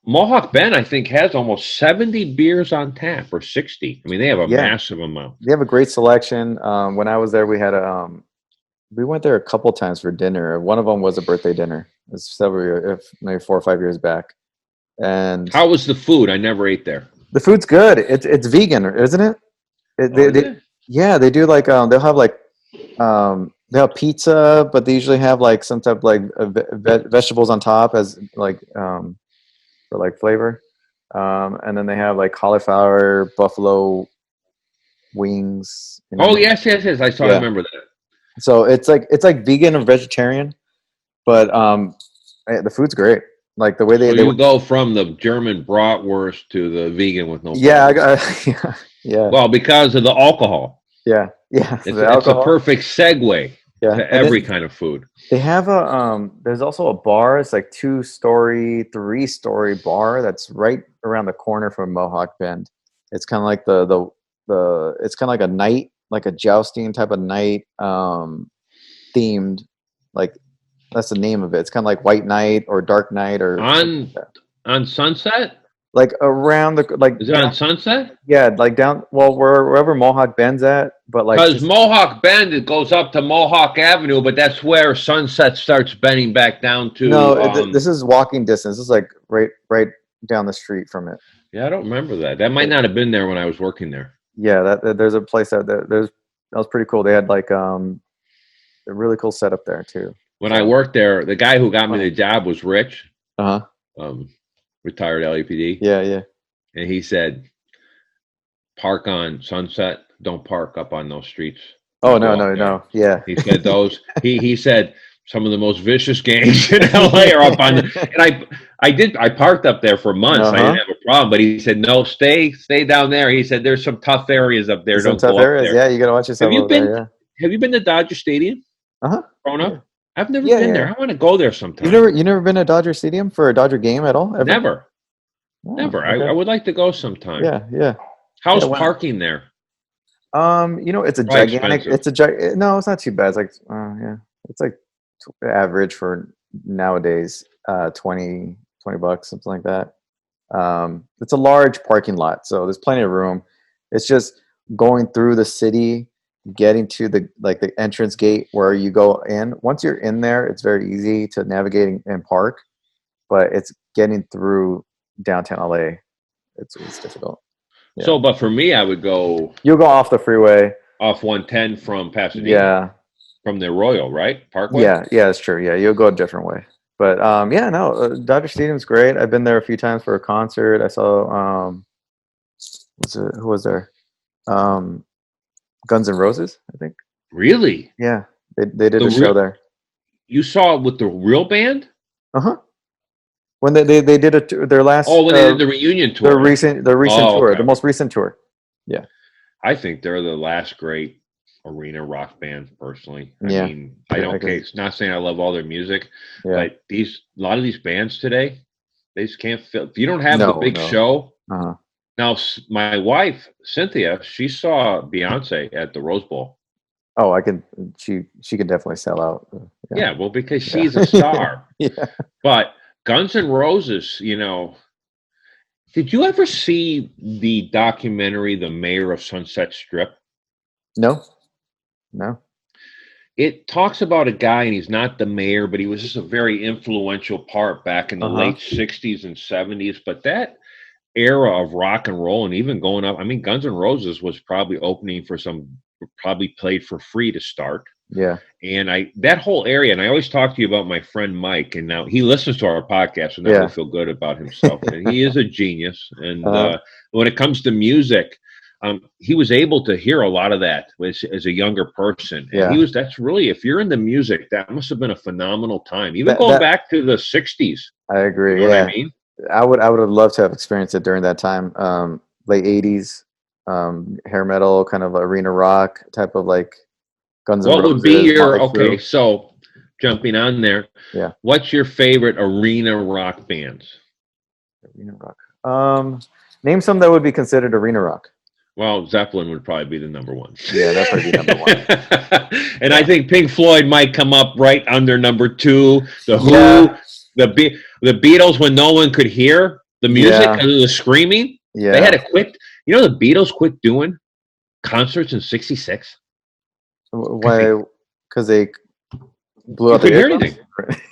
Mohawk Bend, I think, has almost 70 beers on tap, or 60. I mean, they have a massive amount. They have a great selection. When I was there, we had we went there a couple times for dinner. One of them was a birthday dinner. It was several years, maybe 4 or 5 years back. And how was the food? I never ate there. The food's good. It's vegan, isn't it? Yeah, they do like they'll have like they'll have pizza, but they usually have like some type of like vegetables on top as like for like flavor. And then they have like cauliflower, buffalo wings. Oh yes. I saw. I remember that. So it's like vegan or vegetarian, but the food's great. Like the way they go from the German bratwurst to the vegan with no. Yeah. Well, because of the alcohol. Yeah. It's a perfect segue to every kind of food. They have there's also a bar. It's like 2-story, 3-story bar that's right around the corner from Mohawk Bend. It's kind of like it's kind of like a night, like a jousting type of night, themed, like that's the name of it. It's kind of like White Night or Dark Night or on Sunset. Like around is it on Sunset? Yeah, like down wherever Mohawk Bend's at, but like because Mohawk Bend it goes up to Mohawk Avenue, but that's where Sunset starts bending back down to. No, this is walking distance. This is like right down the street from it. Yeah, I don't remember that. That might not have been there when I was working there. Yeah, there's a place out there. That was pretty cool. They had like a really cool setup there too. When I worked there, the guy who got me the job was rich. Retired LAPD. Yeah. And he said, park on Sunset. Don't park up on those streets. Oh, no. Yeah. He said those. he said some of the most vicious gangs in LA are up on and I parked up there for months. I didn't have a problem. But he said, no, stay down there. He said, there's some tough areas up there. Don't go up there. Yeah, you got to watch yourself Have you been to Dodger Stadium? Grown up? I've never been there. I want to go there sometime. You never been to Dodger Stadium for a Dodger game at all? Ever? Never. Oh, never. Okay. I would like to go sometime. Yeah. How's parking there? It's a gigantic. Expensive. No, it's not too bad. It's like it's like average for nowadays. $20 something like that. It's a large parking lot, so there's plenty of room. It's just going through the city, getting to the entrance gate where you go in. Once you're in there, it's very easy to navigate and park, but it's getting through downtown LA. It's difficult. Yeah. So, but for me, I would go. You'll go off the freeway, off 110 from Pasadena. Yeah, from the Royal, right? Parkway. Yeah, that's true. Yeah, you'll go a different way. But Dodger Stadium's great. I've been there a few times for a concert. I saw who was there? Guns N' Roses, I think. Really? Yeah, they did a show there. You saw it with the real band? When they did their last. Oh, when they did the reunion tour. Their recent tour, the most recent tour. Yeah. I think they're the last great arena rock band, personally. I mean, it's not saying I love all their music, but a lot of these bands today, they just can't fill. If you don't have the big show. Now, my wife, Cynthia, she saw Beyonce at the Rose Bowl. Oh, she can definitely sell out. Yeah, well, because she's a star. Yeah. But Guns N' Roses, did you ever see the documentary, The Mayor of Sunset Strip? No. It talks about a guy, and he's not the mayor, but he was just a very influential part back in the late 60s and 70s. But that era of rock and roll, and even going up, I mean, Guns N' Roses was probably opening for probably played for free to start. Yeah. And that whole area, and I always talk to you about my friend Mike, and now he listens to our podcast, so now I feel good about himself. And he is a genius. And when it comes to music, he was able to hear a lot of that as a younger person. And that's really, if you're into music, that must have been a phenomenal time. Even going back to the 60s. I agree. You know what I mean? I would have loved to have experienced it during that time. Late 80s, hair metal, kind of arena rock type of like Guns N' Roses. What would be your, so jumping on there. Yeah. What's your favorite arena rock bands? Arena rock. Name some that would be considered arena rock. Well, Zeppelin would probably be the number one. Yeah, that'd probably be number one. And I think Pink Floyd might come up right under number two. The Who, the Beatles, when no one could hear the music because of the screaming. Yeah. They had to quit. You know, the Beatles quit doing concerts in '66. Why? Because they blew out the their eardrums.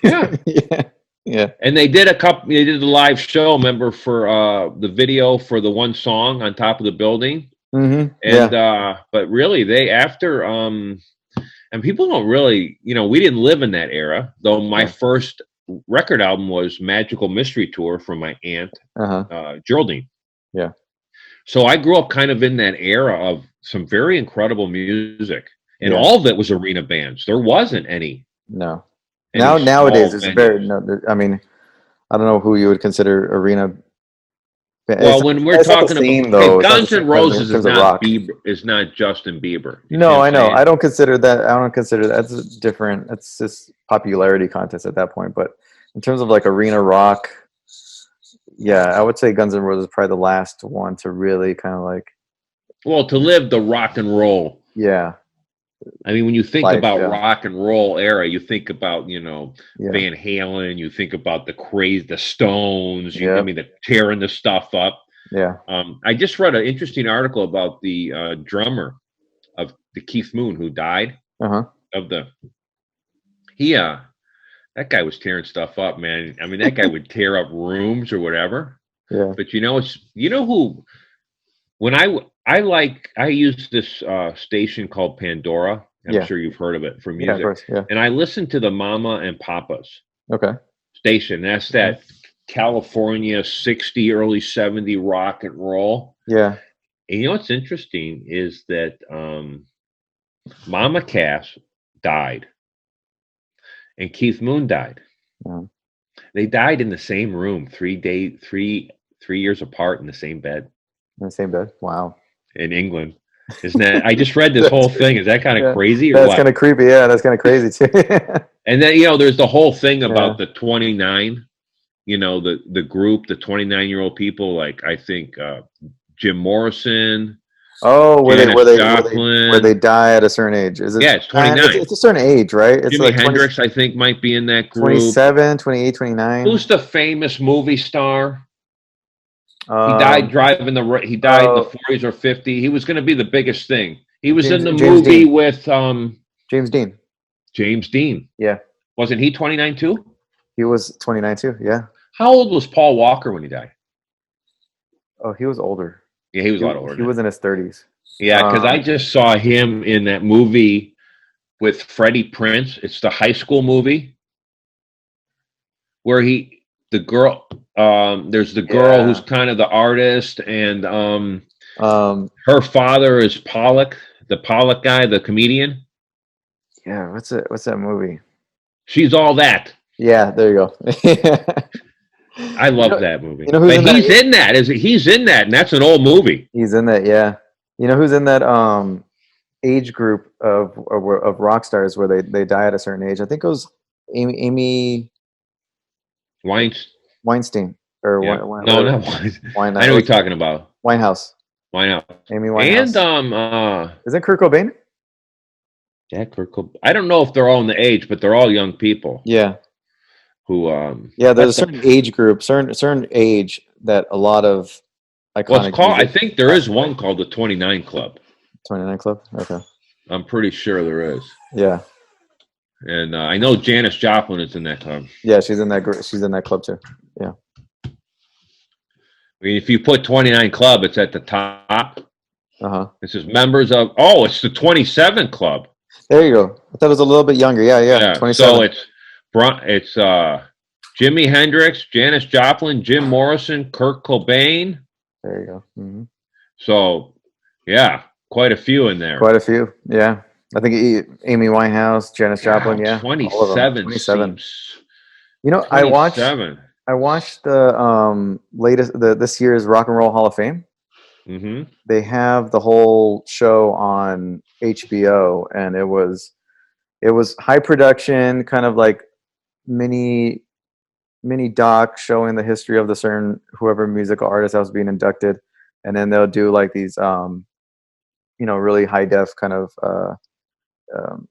Yeah. Yeah. Yeah. And they did they did the live show, remember, for the video for the one song on top of the building. Mm-hmm. And but really they after and people don't really, we didn't live in that era, though my first record album was Magical Mystery Tour from my aunt, Geraldine. Yeah. So I grew up kind of in that era of some very incredible music. And all of it was arena bands. There wasn't any. No. Nowadays it's very. No, I mean, I don't know who you would consider arena. Well, when we're talking about Guns N' Roses is not Bieber, is not Justin Bieber. No, I know. I don't consider that. That's different. That's just popularity contest at that point. But in terms of like arena rock, yeah, I would say Guns N' Roses is probably the last one to really kind of like. Well, to live the rock and roll. Yeah. I mean, when you think about rock and roll era, you think about, Van Halen, you think about the Stones, I mean, the tearing the stuff up. Yeah. I just read an interesting article about the drummer of the Keith Moon who died. That guy was tearing stuff up, man. I mean, that guy would tear up rooms or whatever. Yeah. But when I use this station called Pandora. I'm sure you've heard of it for music. Yeah, of course, yeah. And I listen to the Mama and Papas station. That's that California 60, early 70 rock and roll. Yeah. And what's interesting is that Mama Cass died and Keith Moon died. Yeah. They died in the same room, 3 years apart in the same bed. In the same bed? Wow. In England. Isn't that? I just read this whole thing. Is that kind of crazy? That's kind of creepy. Yeah, that's kind of crazy too. And then, there's the whole thing about the 29, the group, the 29-year-old people, like I think Jim Morrison. Oh, where they die at a certain age. Is it? Yeah, it's 29. It's a certain age, right? It's Jimi like Hendrix, I think, might be in that group. 27, 28, 29. Who's the famous movie star? He died in the 40s or 50s. He was going to be the biggest thing. He was in the movie with James Dean. James Dean. Yeah. Wasn't he 29 too? He was 29 too. Yeah. How old was Paul Walker when he died? Oh, he was older. Yeah, he was a lot older. He was in his 30s. Yeah, because I just saw him in that movie with Freddie Prinze. It's the high school movie where there's the girl who's kind of the artist, and her father is Pollock, the Pollock guy, the comedian. Yeah, what's that movie? She's All That. Yeah, there you go. I love that movie. You know who's but he's in that. He's in that, and that's an old movie. He's in that, yeah. You know who's in that age group of rock stars where they die at a certain age? I think it was Amy Weinstein. Or yeah. No, not Weinstein. I know what you're talking about. Winehouse. Amy Winehouse. And isn't Kurt Cobain? Yeah, Kurt Cobain. I don't know if they're all in the age, but they're all young people. Yeah. Who there's a certain age group, certain age that a lot of iconic I think there is one called the 29 Club. 29 Club? Okay. I'm pretty sure there is. Yeah. And I know Janis Joplin is in that club. Yeah, she's in that club too. Yeah. I mean, if you put 29 Club, it's at the top. It says members of. Oh, it's the 27 Club. There you go. I thought it was a little bit younger. Yeah. 27. So it's Jimi Hendrix, Janis Joplin, Jim Morrison, Kurt Cobain. There you go. Mm-hmm. So, yeah, quite a few in there. Quite a few. Yeah. I think Amy Winehouse, Janis Joplin, 27. 27. You know, 27. I watched the latest this year's Rock and Roll Hall of Fame. Mm-hmm. They have the whole show on HBO, and it was high production, kind of like mini doc showing the history of the certain whoever musical artist that was being inducted, and then they'll do like these really high def kind of um,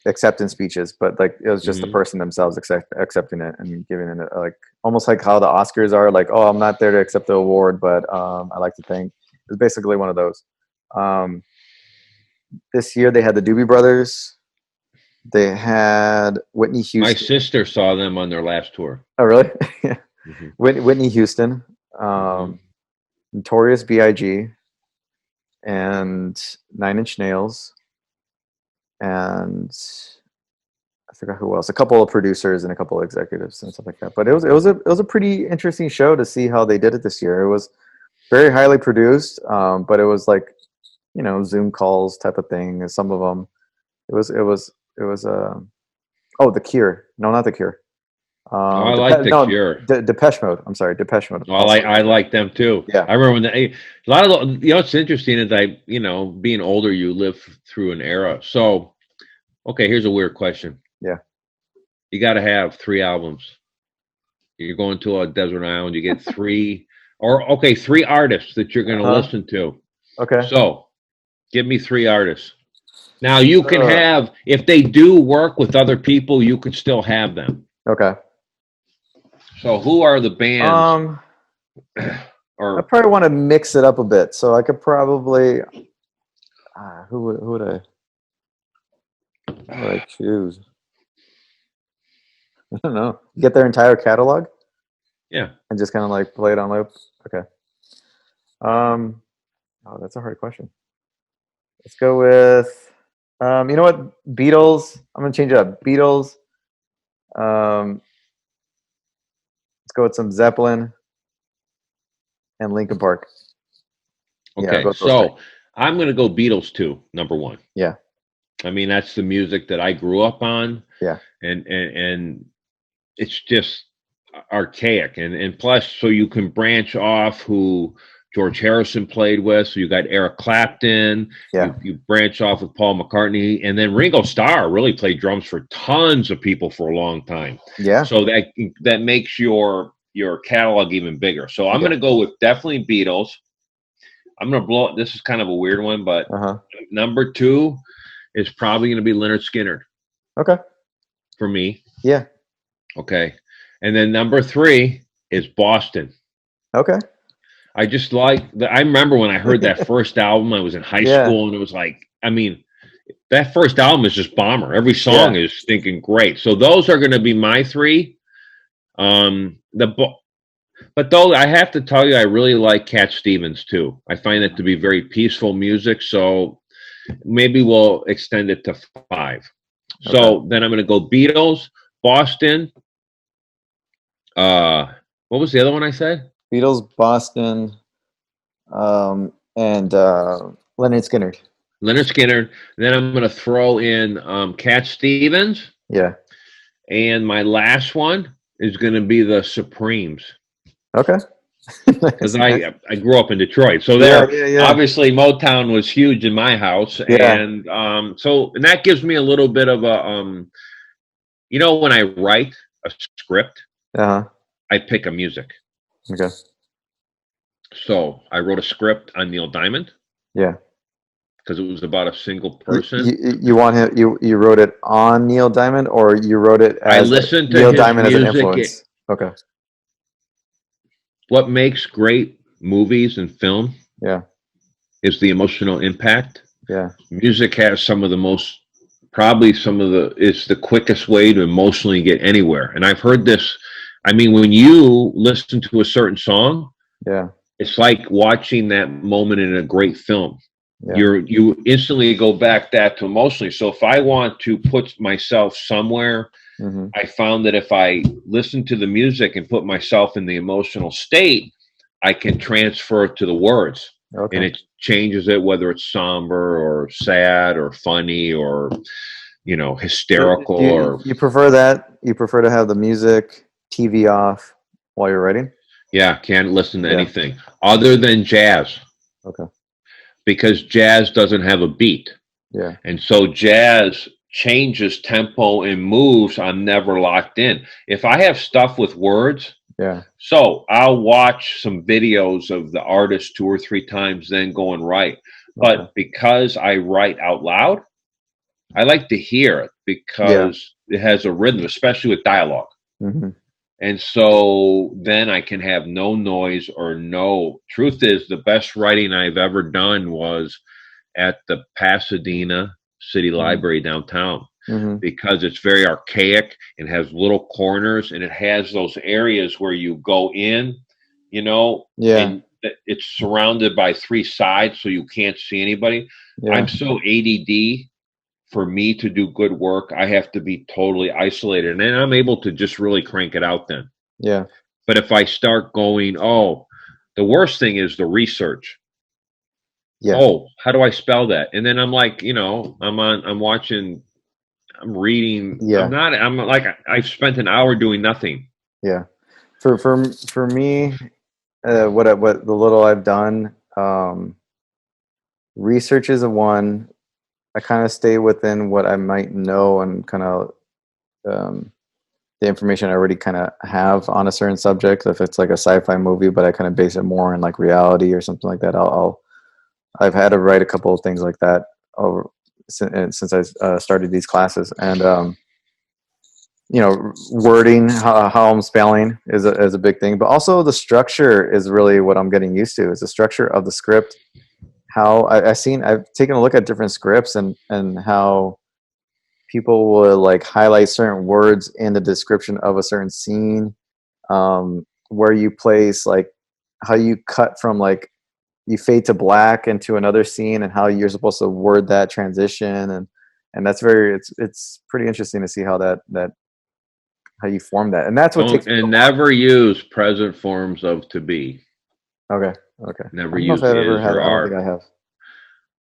acceptance speeches, but like it was just the person themselves accepting it and giving it like almost like how the Oscars are like, oh, I'm not there to accept the award, but I like to thank. It's basically one of those. This year they had the Doobie Brothers. They had Whitney Houston. My sister saw them on their last tour. Oh, really? Yeah. Whitney Houston, Notorious B.I.G., and 9 Inch Nails, and I forgot who else. A couple of producers and a couple of executives and stuff like that. But it was a pretty interesting show to see how they did it this year. It was very highly produced, but it was like Zoom calls type of thing. And some of them, it was The Cure. No, not The Cure. I like The Cure. Depeche Mode. I'm sorry, Depeche Mode. Well, I like them too. Yeah, I remember when a lot of what's interesting is being older, you live through an era. So, okay, here's a weird question. Yeah, you got to have 3 albums. You're going to a desert island. You get 3, or 3 artists that you're going to listen to. Okay. So, give me 3 artists. Now you can have, if they do work with other people, you could still have them. Okay. So who are the bands? I probably want to mix it up a bit. So I could probably, who would I choose? I don't know. Get their entire catalog? Yeah. And just kind of like play it on loop? Okay. That's a hard question. Let's go with, you know what? Beatles. I'm going to change it up. Beatles. Let's go with some Zeppelin and Linkin Park. Okay, so I'm going to go Beatles too, number 1. Yeah. I mean, that's the music that I grew up on. Yeah. And it's just archaic. And plus, so you can branch off who George Harrison played with. So you got Eric Clapton. Yeah. You branch off with Paul McCartney. And then Ringo Starr really played drums for tons of people for a long time. Yeah. So that makes your catalog even bigger. So I'm going to go with definitely Beatles. I'm going to blow it. This is kind of a weird one, but number 2 is probably going to be Lynyrd Skynyrd. Okay. For me. Yeah. Okay. And then number 3 is Boston. Okay. I just like I remember when I heard that first album, I was in high school, and it was like, I mean, that first album is just bomber. Every song is stinking great. So those are going to be my 3. But though I have to tell you, I really like Cat Stevens too. I find it to be very peaceful music. So maybe we'll extend it to 5. So then I'm going to go Beatles, Boston. What was the other one I said? Beatles, Boston, and Lynyrd Skynyrd. Lynyrd Skynyrd. Then I'm going to throw in Cat Stevens. Yeah. And my last one is going to be the Supremes. Okay. Because I grew up in Detroit, so obviously Motown was huge in my house, and and that gives me a little bit of a when I write a script, I pick a music. Okay. So I wrote a script on Neil Diamond. Yeah. Because it was about a single person. You want him? You wrote it on Neil Diamond, or you wrote it as I listened to Neil his Diamond music, as an influence? Okay. What makes great movies and film? Is the emotional impact. Yeah. Music has it's the quickest way to emotionally get anywhere. And I've heard this. I mean, when you listen to a certain song, it's like watching that moment in a great film. Yeah. You instantly go back that to emotionally. So if I want to put myself somewhere, I found that if I listen to the music and put myself in the emotional state, I can transfer it to the words. Okay. And it changes it, whether it's somber or sad or funny or, hysterical. You prefer that? You prefer to have the music, TV off while you're writing? Yeah, can't listen to anything other than jazz. Okay. Because jazz doesn't have a beat. Yeah. And so jazz changes tempo and moves. I'm never locked in. If I have stuff with words, so I'll watch some videos of the artist 2 or 3 times, then go and write. But because I write out loud, I like to hear it because it has a rhythm, especially with dialogue. Mm-hmm. And so then I can have no noise or no. Truth is, the best writing I've ever done was at the Pasadena City Library downtown, because it's very archaic and has little corners, and it has those areas where you go in, and it's surrounded by three sides, so you can't see anybody. I'm so ADD. For me to do good work, I have to be totally isolated, and then I'm able to just really crank it out then. Yeah. But if I start going, the worst thing is the research. Yeah. Oh, how do I spell that? And then I'm like, I'm watching, I'm reading. Yeah. I'm like, I've spent an hour doing nothing. Yeah. For me, what the little I've done, research is one. I kind of stay within what I might know and kind of the information I already kind of have on a certain subject. If it's like a sci-fi movie, but I kind of base it more on like reality or something like that, I've had to write a couple of things like that since I started these classes. And wording, how I'm spelling is a big thing, but also the structure is really what I'm getting used to. Is the structure of the script. How I've taken a look at different scripts and how people will like highlight certain words in the description of a certain scene, where you place like how you cut from like you fade to black into another scene and how you're supposed to word that transition, and that's it's pretty interesting to see how that how you form that, and that's what never use present forms of to be. Okay. Never use is or are. I don't think I have.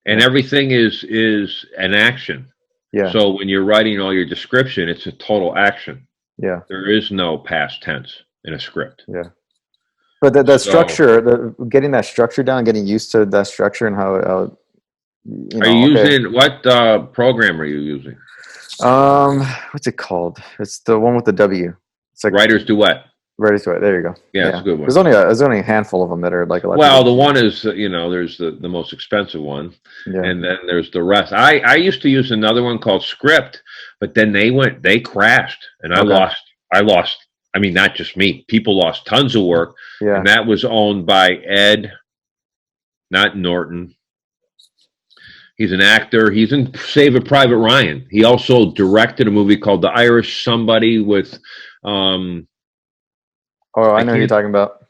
And everything is an action. Yeah. So when you're writing all your description, it's a total action. Yeah. There is no past tense in a script. Yeah. But the structure, getting that structure down, getting used to that structure and how are you using what program are you using? What's it called? It's the one with the W. It's like Writer's Duet. Writer's Duet. There you go. Yeah, it's a good one. There's only a handful of them that are like a lot. Well, the one is there's the most expensive one, and then there's the rest. I used to use another one called Script, but then they crashed, and I lost. I mean, not just me. People lost tons of work, and that was owned by Ed, not Norton. He's an actor. He's in Saving Private Ryan. He also directed a movie called The Irish Somebody with. I know who you're talking about.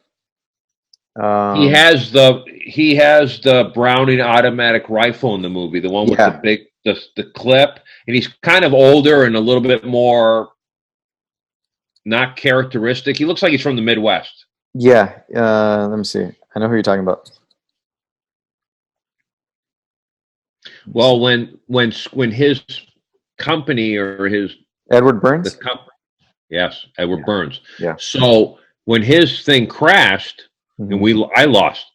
He has the Browning automatic rifle in the movie, the one with the big the clip, and he's kind of older and a little bit more not characteristic. He looks like he's from the Midwest. Yeah, let me see. I know who you're talking about. Well, when his company or his Edward Burns. Yes, Edward Burns. Yeah. So when his thing crashed, and I lost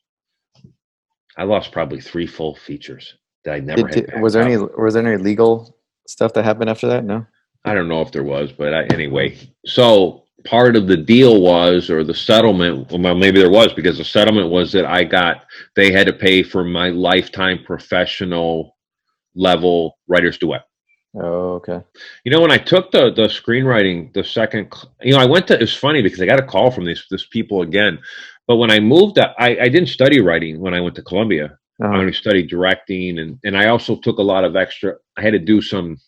probably 3 full features that I never had. Was there any legal stuff that happened after that? No. I don't know if there was, but anyway. So part of the deal was, or the settlement, well, maybe there was, because the settlement was that they had to pay for my lifetime professional level writer's duet. Oh, okay. When I took the screenwriting, the second, it's funny because I got a call from this people again. But when I moved, I didn't study writing when I went to Columbia. I only studied directing, and I also took a lot of extra. I had to do some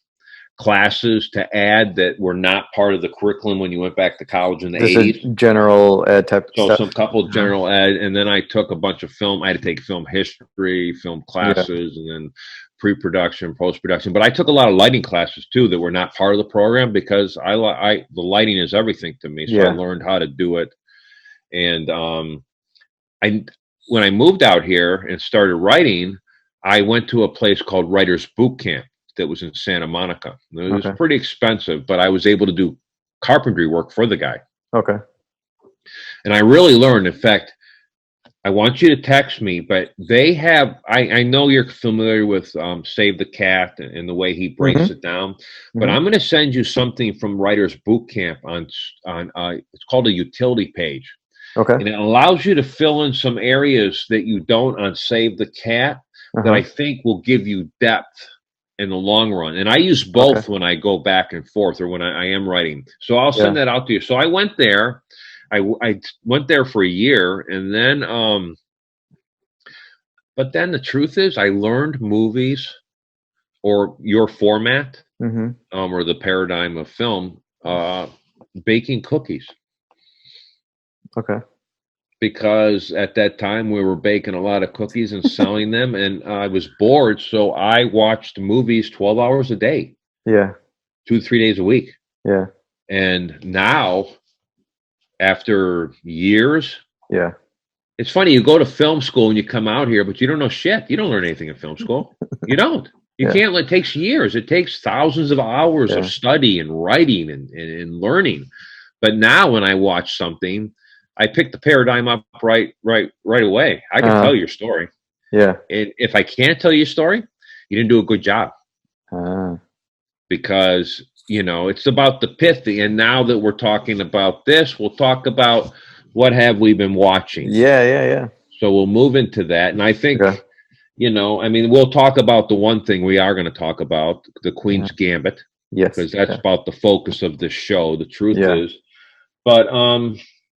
classes to add that were not part of the curriculum when you went back to college in the 80s. General ed type stuff. Some couple of general ed, and then I took a bunch of film. I had to take film history, film classes, and then pre-production, post-production. But I took a lot of lighting classes too that were not part of the program because the lighting is everything to me. So I learned how to do it. And when I moved out here and started writing, I went to a place called Writers Boot Camp that was in Santa Monica. It was pretty expensive, but I was able to do carpentry work for the guy. Okay. And I really learned. In fact, I want you to text me, but they have, I know you're familiar with Save the Cat and the way he breaks it down, but I'm going to send you something from Writers Boot Camp on it's called a utility page. Okay. And it allows you to fill in some areas that you don't on Save the Cat, that I think will give you depth in the long run. And I use both when I go back and forth or when I am writing. So I'll send that out to you. So I went there. I went there for a year, and then but then the truth is I learned movies or your format or the paradigm of film baking cookies. Okay. Because at that time we were baking a lot of cookies and selling them, and I was bored, so I watched movies 12 hours a day. Yeah. 2 to 3 days a week. Yeah. And now, after years, it's funny, you go to film school and you come out here, but you don't know shit. You don't learn anything in film school. You don't. You can't. It takes years. It takes thousands of hours of study and writing and learning. But now when I watch something, I pick the paradigm up right away. I can tell your story. Yeah. And if I can't tell your story, you didn't do a good job. Because, it's about the pithy. And now that we're talking about this, we'll talk about what have we been watching. Yeah. So we'll move into that. And I think, we'll talk about the one thing we are going to talk about, the Queens Gambit. Yes. Because that's about the focus of the show. The truth is. But,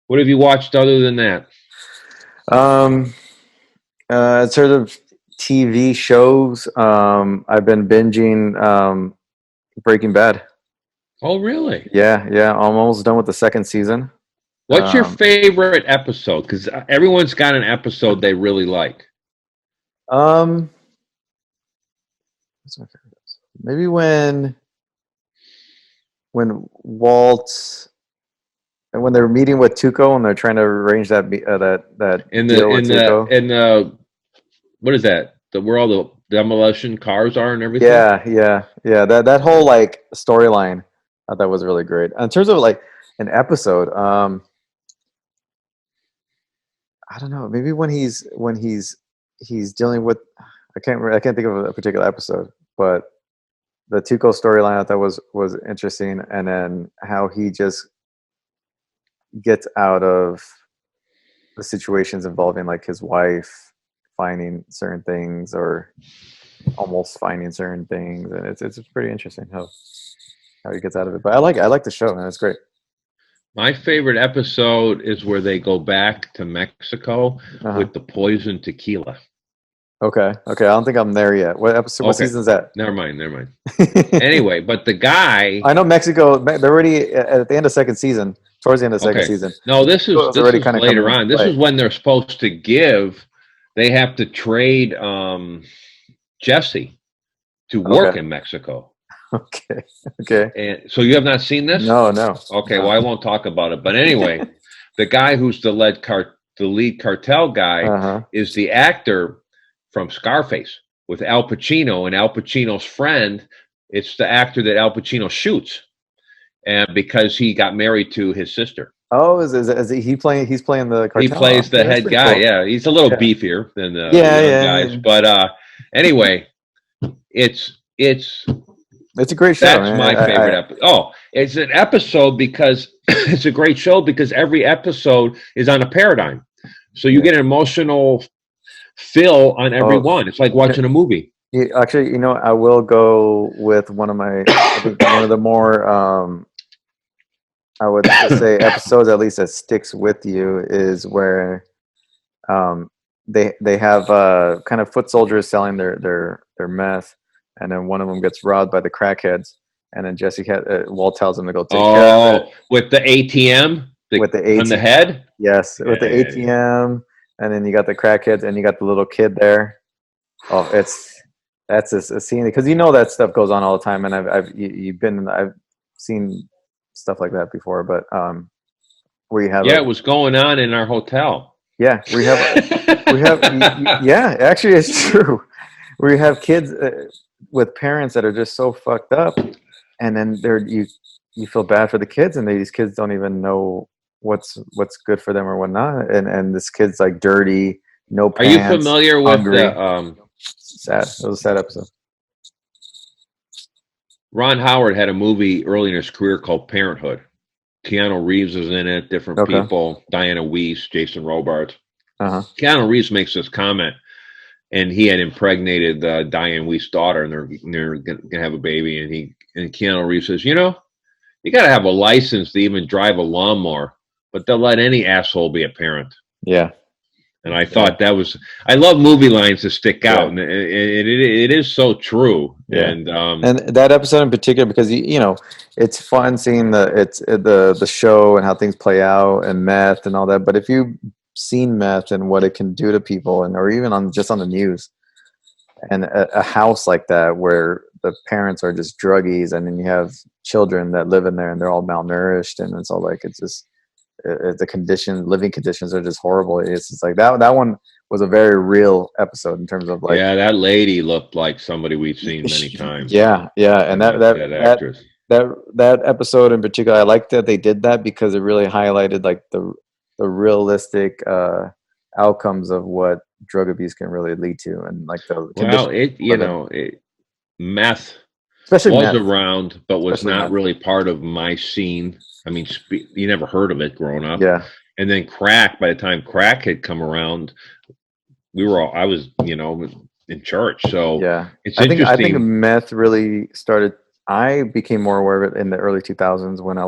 what have you watched other than that? Sort of TV shows. I've been binging Breaking Bad. Oh, really? Yeah. I'm almost done with the second season. What's your favorite episode? Because everyone's got an episode they really like. What's my favorite episode? Maybe when Walt. And when they're meeting with Tuco and they're trying to arrange that what is that? Where all the demolition cars are and everything? Yeah. That whole storyline, I thought was really great. In terms of an episode, I don't know. Maybe when he's dealing with, I can't think of a particular episode, but the Tuco storyline I thought was interesting, and then how he just gets out of the situations involving his wife finding certain things or almost finding certain things, and it's pretty interesting how he gets out of it. But I like the show, man. It's great. My favorite episode is where they go back to Mexico with the poison tequila. Okay. I don't think I'm there yet. What episode? What season is that? Never mind. Anyway, but the guy, I know Mexico. They're already at the end of second season. Towards the end of the second season. No, this is later on. This is when they're supposed to give. They have to trade Jesse to work in Mexico. Okay. And so you have not seen this? No. Okay, well I won't talk about it. But anyway, the guy who's the lead cartel guy is the actor from Scarface with Al Pacino, and Al Pacino's friend. It's the actor that Al Pacino shoots. And because he got married to his sister. Oh, is he playing? He's playing the cartel. He plays the head guy. Cool. Yeah, he's a little beefier than the guys. Yeah. But anyway, it's a great show. That's my favorite episode. Oh, it's an episode because it's a great show because every episode is on a paradigm, so you get an emotional fill on every one. It's like watching a movie. Actually, I will go with one of the more, I would say episodes, at least that sticks with you, is where they have kind of foot soldiers selling their meth, and then one of them gets robbed by the crackheads, and then Walt tells him to go take care of it. With the ATM? With the ATM. On the head? Yes, with the ATM, and then you got the crackheads, and you got the little kid there. Oh, that's a scene, because that stuff goes on all the time, and I've seen stuff like that before, but where you have it was going on in our hotel. Yeah, we have actually it's true. We have kids with parents that are just so fucked up, and then you feel bad for the kids, and these kids don't even know what's good for them or whatnot, and this kid's dirty, no pants. Are you familiar with the sad? It was a sad episode. Ron Howard had a movie early in his career called Parenthood. Keanu Reeves is in it, different people, Diana Weiss, Jason Robards. Keanu Reeves makes this comment and he had impregnated Diane Weist's daughter, and they're gonna have a baby. And Keanu Reeves says, you got to have a license to even drive a lawnmower, but they'll let any asshole be a parent. Yeah. And I thought that was, I love movie lines that stick out, and it is so true. Yeah. And that episode in particular, because it's fun seeing the show and how things play out and meth and all that. But if you've seen meth and what it can do to people, or even just on the news, and a house like that where the parents are just druggies, and then you have children that live in there and they're all malnourished, and it's all like it's just. The living conditions are just horrible. It's just like that one was a very real episode in terms of like. Yeah, that lady looked like somebody we've seen many times. Yeah, and that actress. That episode in particular, I liked that they did that because it really highlighted like the realistic outcomes of what drug abuse can really lead to, and like meth especially was meth. Around, but was Especially not meth. really part of my scene. I mean, you never heard of it growing up. Yeah. And then crack, by the time crack had come around, I was, in church. So yeah, it's I think interesting. meth really started. I became more aware of it in the early 2000s when I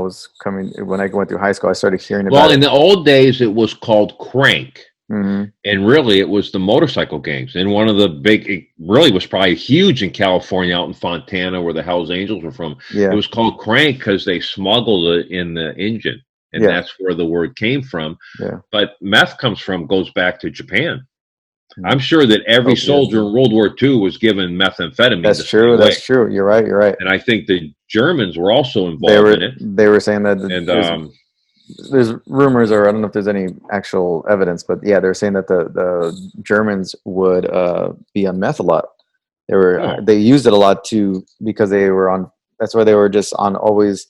went through high school. I started hearing about it. Well, in the old days, it was called crank. Mm-hmm. And really, it was the motorcycle gangs. And one of the it really was probably huge in California, out in Fontana, where the Hells Angels were from. Yeah. It was called crank because they smuggled it in the engine. And that's where the word came from. Yeah. But meth goes back to Japan. Mm-hmm. I'm sure that every soldier in World War II was given methamphetamine. That's true. That's true. You're right. And I think the Germans were also involved in it. They were saying that there's rumors, or I don't know if there's any actual evidence, but yeah, they're saying that the Germans would be on meth a lot. They used it a lot because they were on. That's why they were just on always.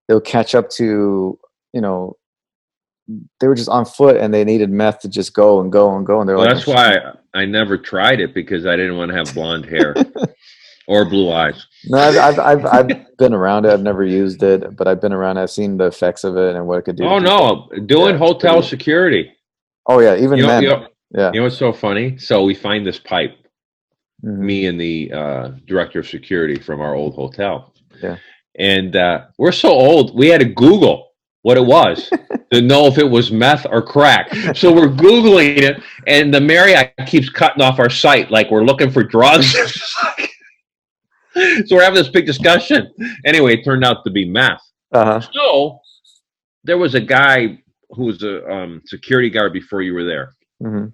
They'll catch up to they were just on foot, and they needed meth to just go and go and go. And they're that's why I never tried it, because I didn't want to have blonde hair or blue eyes. No, I've been around it. I've never used it, but I've been around. I've seen the effects of it and what it could do. Oh no, doing hotel security. Oh yeah, even then. You know what's so funny? So we find this pipe, mm-hmm. me and the director of security from our old hotel. Yeah. And we're so old, we had to Google what it was to know if it was meth or crack. So we're Googling it, and the Marriott keeps cutting off our site like we're looking for drugs. So we're having this big discussion. Anyway, it turned out to be meth. Uh-huh. So there was a guy who was a security guard before you were there. Mm-hmm.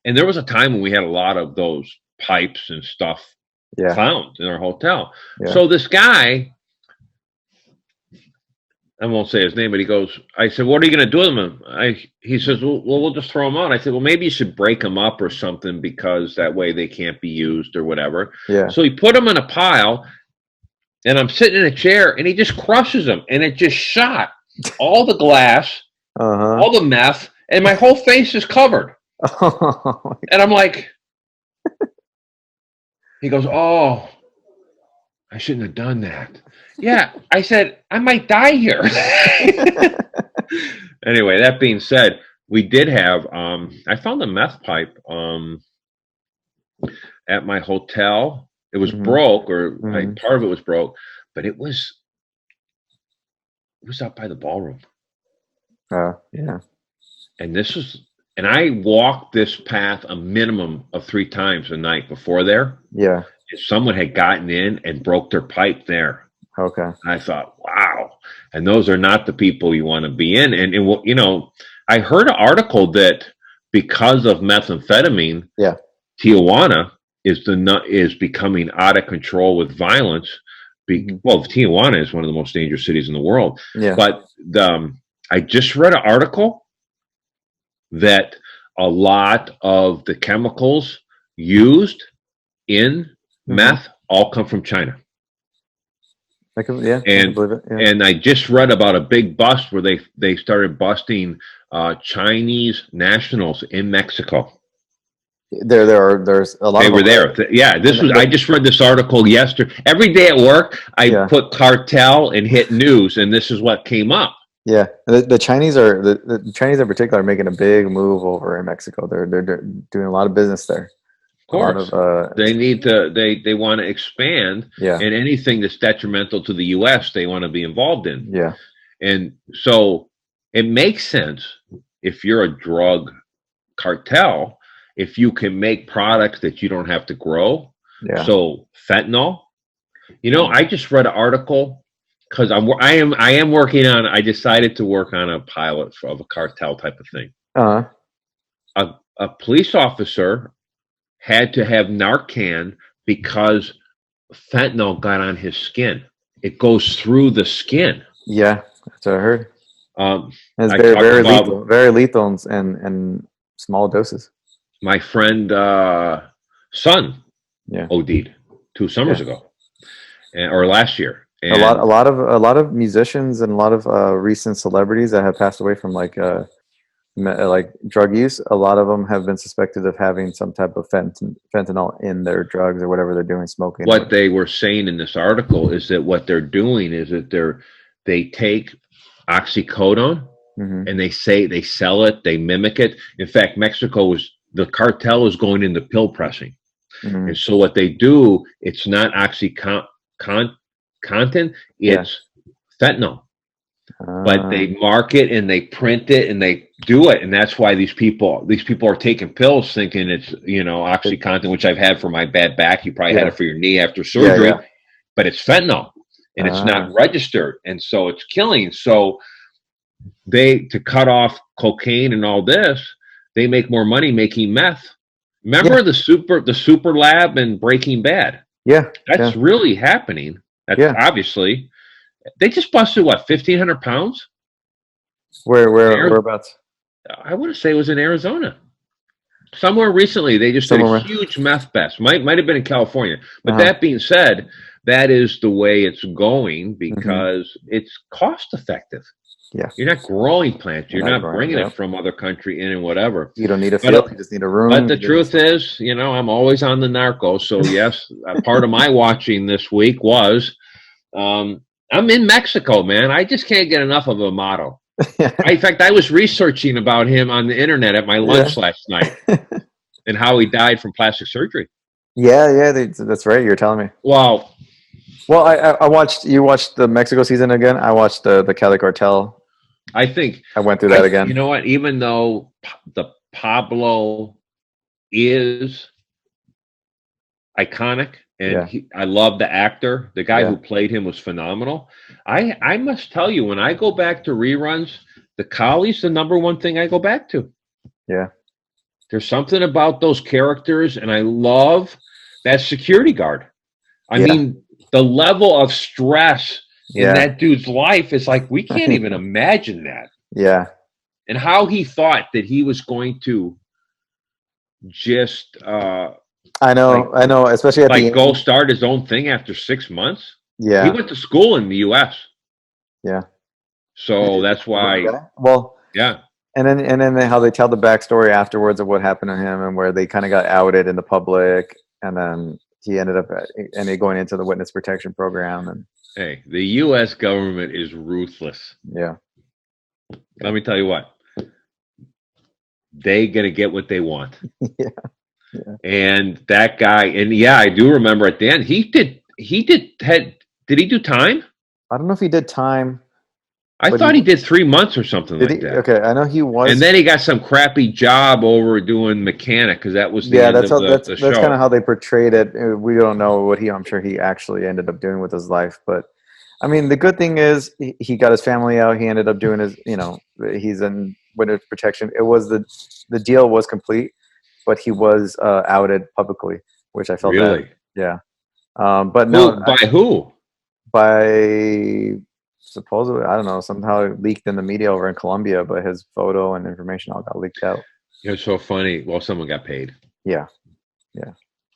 And there was a time when we had a lot of those pipes and stuff found in our hotel. Yeah. So this guy, I won't say his name, but he goes, I said, what are you going to do with them? He says, well, we'll just throw them out. I said, well, maybe you should break them up or something, because that way they can't be used or whatever. Yeah. So he put them in a pile, and I'm sitting in a chair, and he just crushes them, and it just shot all the glass, all the meth, and my whole face is covered. And I'm like, he goes, oh, I shouldn't have done that. Yeah, I said, I might die here. Anyway, that being said, we did have, I found a meth pipe at my hotel. It was broke, or part of it was broke, but it was up by the ballroom. Yeah. And I walked this path a minimum of 3 times a night before there. Yeah. If someone had gotten in and broke their pipe there. Okay. I thought, wow. And those are not the people you want to be in. And you know, I heard an article that because of methamphetamine, Tijuana is becoming out of control with violence. Well, Tijuana is one of the most dangerous cities in the world. Yeah. But I just read an article that a lot of the chemicals used in meth all come from China. I can believe it. Yeah. And I just read about a big bust where they started busting Chinese nationals in Mexico. There's a lot. They were there. Yeah, I just read this article yesterday. Every day at work, I put cartel and hit news, and this is what came up. Yeah, the Chinese the Chinese in particular are making a big move over in Mexico. They're doing a lot of business there. course. They need to. They want to expand, and anything that's detrimental to the U.S. they want to be involved in. Yeah, and so it makes sense if you're a drug cartel, if you can make products that you don't have to grow. Yeah. So fentanyl. I just read an article because I am working on. I decided to work on a pilot of a cartel type of thing. A police officer had to have Narcan because fentanyl got on his skin. It goes through the skin. Yeah, that's what I heard. It's very lethal and small doses. My friend son OD'd 2 summers ago, or last year. And a lot of musicians and a lot of recent celebrities that have passed away from like drug use. A lot of them have been suspected of having some type of fentanyl in their drugs or whatever they're doing, smoking. What they were saying in this article is that what they're doing is that they take oxycodone and they sell it, they mimic it. In fact, the cartel is going into pill pressing. And so what they do, it's not oxycontin, it's fentanyl. But they mark it and they print it and they do it, and that's why these people are taking pills thinking it's OxyContin, which I've had for my bad back. You probably had it for your knee after surgery, but it's fentanyl and it's not registered, and so it's killing. So to cut off cocaine and all this, they make more money making meth. Remember the super lab and Breaking Bad? Yeah, that's really happening. That's obviously. They just busted 1,500 pounds. Whereabouts? I want to say it was in Arizona. Somewhere recently, they just did a huge meth bust. Might have been in California. But that being said, that is the way it's going because it's cost effective. Yeah, you're not growing plants. You're not bringing it from other country in and whatever. You don't need a field. You just need a room. But the truth is, I'm always on the narco. So yes, part of my watching this week was, I'm in Mexico, man. I just can't get enough of Amato. In fact, I was researching about him on the internet at my lunch last night and how he died from plastic surgery. Yeah, that's right. You're telling me. Well, I watched. You watched the Mexico season again. I watched the Cali Cartel. I think I went through that again. You know what? Even though the Pablo is iconic, and I love the actor, the guy who played him was phenomenal. I must tell you, when I go back to reruns, the Cali's the number one thing I go back to. Yeah. There's something about those characters, and I love that security guard. I mean, the level of stress in that dude's life is like, we can't even imagine that. Yeah. And how he thought that he was going to just I know, especially at the end. Go start his own thing after 6 months. Yeah. He went to school in the US. Yeah. So that's why And then how they tell the backstory afterwards of what happened to him and where they kind of got outed in the public, and then he ended up going into the witness protection program. And hey, the U.S. government is ruthless. Yeah. Let me tell you what. They gonna get what they want. Yeah. And that guy, and I do remember at the end, did he do time? I don't know if he did time. I thought he did 3 months or something like that. Okay, I know he was. And then he got some crappy job over doing mechanic because that was the end of the show. That's kind of how they portrayed it. We don't know what I'm sure he actually ended up doing with his life. But, I mean, the good thing is he got his family out. He ended up doing his, he's in witness protection. It was the deal was complete, but he was outed publicly, which I felt really? Yeah. But no. By who? By... supposedly, I don't know, somehow it leaked in the media over in Colombia, but his photo and information all got leaked out. It's so funny. Well, someone got paid. Yeah.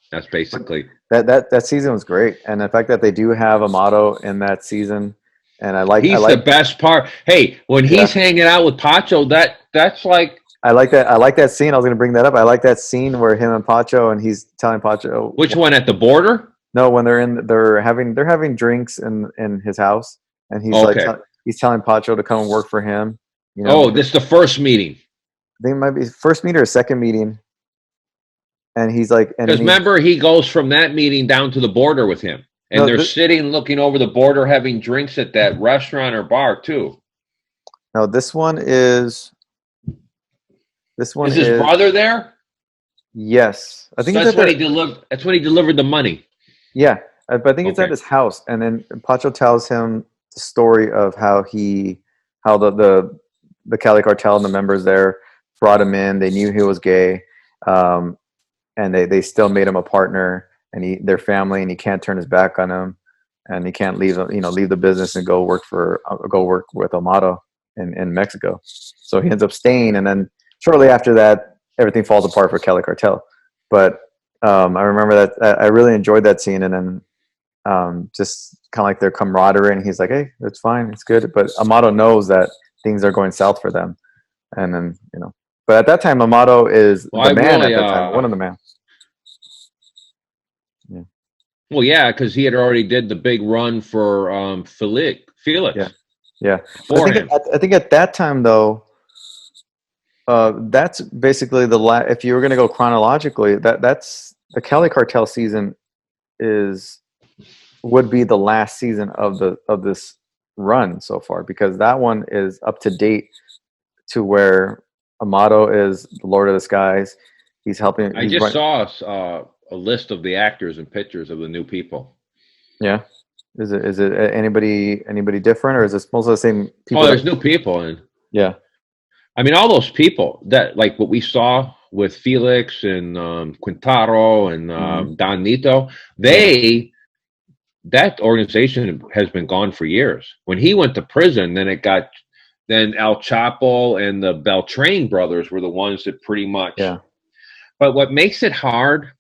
That's basically that season was great, and the fact that they do have Amato in that season, and he's the best part. Hey, when he's hanging out with Pacho, that's like I like that scene. I was going to bring that up. I like that scene where him and Pacho, and he's telling Pacho. Which one, at the border? No, when they're having drinks in his house. And he's he's telling Pacho to come and work for him. This is the first meeting. They might be first meeting or second meeting. and he's like, and because remember, he goes from that meeting down to the border with him, and no, they're sitting looking over the border, having drinks at that restaurant or bar too. No, this one is his brother there. Yes, I think that's when he delivered. That's when he delivered the money. Yeah, but I think it's at his house, and then Pacho tells him the story of how the Cali cartel and the members there brought him in. They knew he was gay, and they still made him a partner, and their family, and he can't turn his back on him, and he can't leave the business and go work with Amado in Mexico. So he ends up staying, and then shortly after that, everything falls apart for Cali cartel. But I remember that I really enjoyed that scene, and then just kind of like their camaraderie, and he's like, "Hey, it's fine, it's good." But Amado knows that things are going south for them, and then But at that time, Amado is the man at that time, one of the men. Yeah. Well, yeah, because he had already did the big run for Felix. Yeah. I think at that time though. That's basically if you were going to go chronologically, that's the Cali cartel season would be the last season of this run so far, because that one is up to date to where Amado is the Lord of the Skies. He's helping. I just saw a list of the actors and pictures of the new people. Yeah. Is it anybody different, or is this most of the same people? Oh, there's new people in. Yeah. I mean, all those people that, like what we saw with Felix and Quintaro and Don Nito, that organization has been gone for years. When he went to prison, then El Chapo and the Beltrain brothers were the ones that pretty much. Yeah. But what makes it hard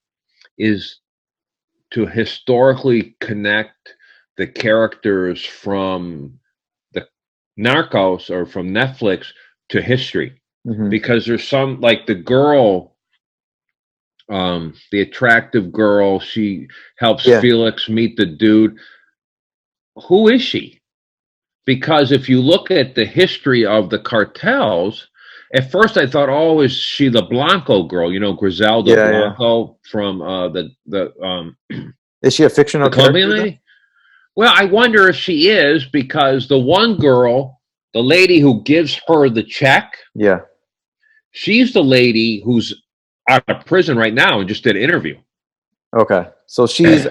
is to historically connect the characters from the Narcos or from Netflix to history, because there's some, like the girl, the attractive girl, she helps Felix meet the dude. Who is she? Because if you look at the history of the cartels, at first I thought, oh, is she the Blanco girl? Griselda Blanco from is she a fictional Colombian lady? Well, I wonder if she is, because the one girl, the lady who gives her the check, she's the lady who's out of prison right now and just did an interview. Okay, so she's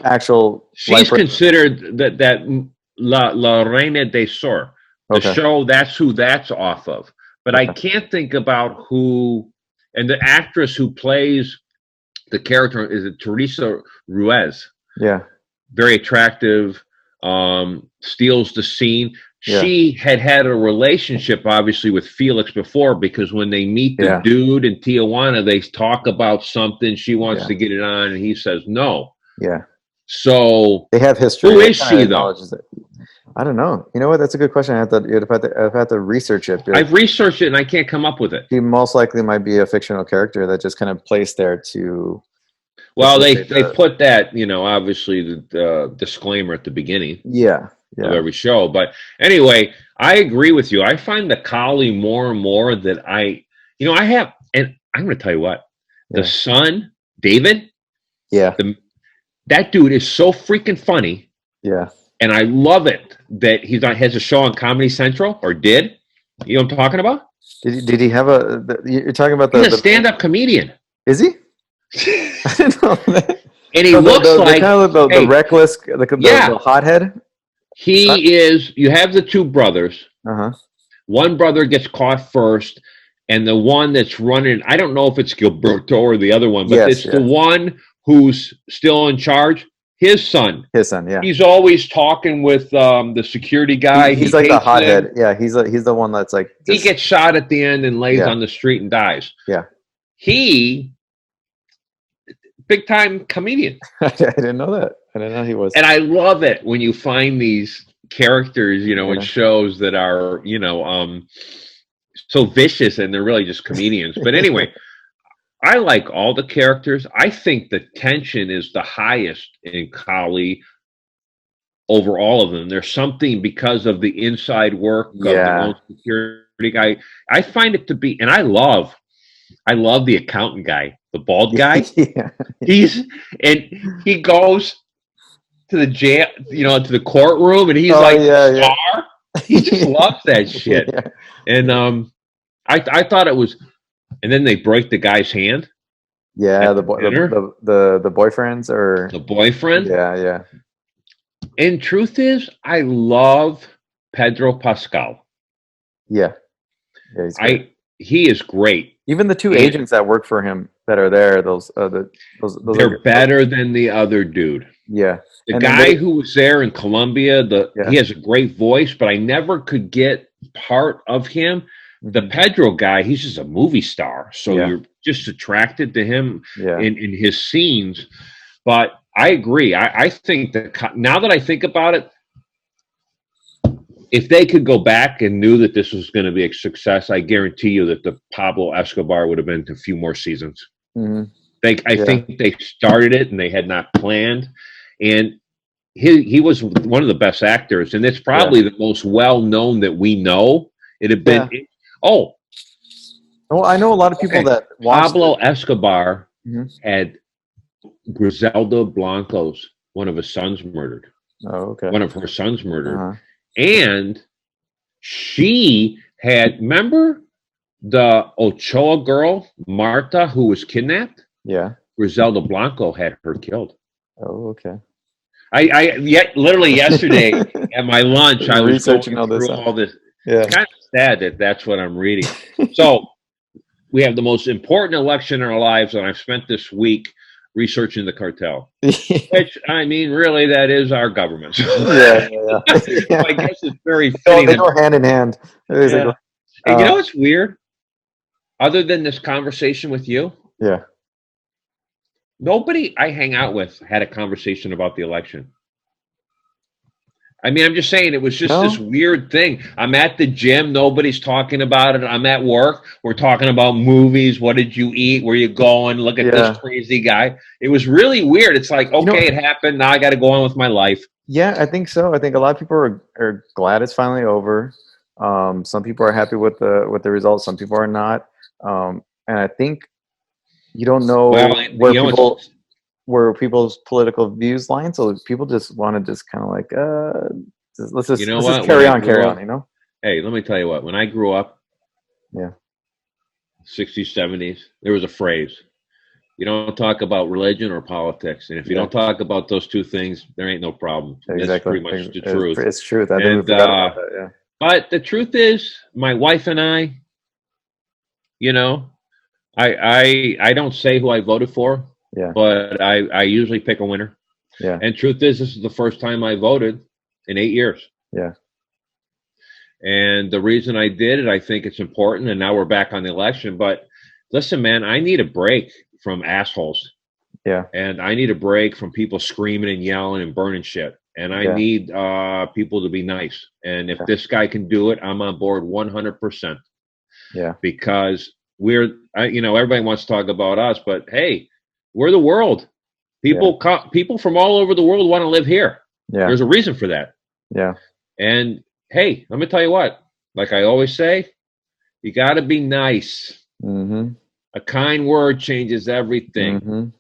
She's considered that La Reina de Sur. The show, that's who that's off of. But I can't think about who, and the actress who plays the character is Teresa Ruiz. Yeah, very attractive. Steals the scene. She had a relationship, obviously, with Felix before, because when they meet the dude in Tijuana, they talk about something. She wants to get it on, and he says no. Yeah. So they have history. Who is she, though? I don't know. You know what? That's a good question. I've had to research it. I've researched it, and I can't come up with it. He most likely might be a fictional character that just kind of placed there to. Well, they put that, obviously the disclaimer at the beginning. Yeah. Of every show. But anyway, I agree with you. I find the Kali more and more that I have, and I'm going to tell you what, the son, David. Yeah. That dude is so freaking funny. Yeah. And I love it that he has a show on Comedy Central, or did. You know what I'm talking about? Did he have you're talking about he's a stand-up comedian. Is he? I didn't know that. And he looks like the reckless, the hothead. He is. You have the two brothers. One brother gets caught first, and the one that's running, I don't know if it's Gilberto or the other one, but it's the one who's still in charge. His son. Yeah. He's always talking with the security guy. He's like the hothead. Yeah, he's the one that's like. He gets shot at the end and lays on the street and dies. Yeah. He, big time comedian. I didn't know that. I didn't know he was. And I love it when you find these characters, in shows that are, so vicious, and they're really just comedians. But anyway, I like all the characters. I think the tension is the highest in Kali over all of them. There's something, because of the inside work of the own security guy. I find it to be, and I love I love the accountant guy, the bald guy. Yeah. He goes to the jail, to the courtroom, and he's like the star. He just loves that shit. Yeah. And I thought it was, and then they break the guy's hand. Yeah, the boyfriends or the boyfriend. Yeah. And truth is, I love Pedro Pascal. Yeah, he's great. He is great. Even the two agents that work for him that are there, those they're better than the other dude. Yeah, the guy who was there in Colombia, he has a great voice, but I never could get part of him. The Pedro guy, he's just a movie star, so you're just attracted to him in his scenes. But I agree. I think that now that I think about it, if they could go back and knew that this was going to be a success, I guarantee you that the Pablo Escobar would have been a few more seasons. I think they started it and they had not planned. And he was one of the best actors, and it's probably the most well-known that we know. It had been well, I know a lot of people that Pablo Escobar had Griselda Blanco's one of his sons murdered. Oh, okay. One of her sons murdered. And she had, remember the Ochoa girl, Marta, who was kidnapped? Yeah. Griselda Blanco had her killed. Oh, okay. Literally yesterday at my lunch, I was researching going through all this. Yeah. It's kind of sad that that's what I'm reading. So we have the most important election in our lives, and I've spent this week researching the cartel. Which, I mean, really, that is our government. Yeah. I guess it's very fitting. They go hand in hand. And you know what's weird? Other than this conversation with you, nobody I hang out with had a conversation about the election. I mean, I'm just saying, it was just this weird thing. I'm at the gym. Nobody's talking about it. I'm at work. We're talking about movies. What did you eat? Where you going? Look at this crazy guy. It was really weird. It's like, okay, it happened. Now I got to go on with my life. Yeah, I think so. I think a lot of people are glad it's finally over. Some people are happy with the results. Some people are not. And I think you don't know where people's political views lie, so people just want to just kind of like let's just carry on, you know. Hey, let me tell you what, when I grew up, 60s, 70s, there was a phrase: you don't talk about religion or politics, and if you don't talk about those two things, there ain't no problem. Exactly. That's pretty much the truth. It's truth. I didn't forget about that. But the truth is, my wife and I, I don't say who I voted for. But I usually pick a winner. And truth is, this is the first time I voted in 8 years. And the reason I did it, I think it's important. And now we're back on the election. But listen, man, I need a break from assholes. And I need a break from people screaming and yelling and burning shit. And I need people to be nice. And if this guy can do it, I'm on board 100%. Because everybody wants to talk about us, but hey, we're the world. People from all over the world want to live here. There's a reason for that. And hey, let me tell you what, like I always say, you got to be nice. A kind word changes everything.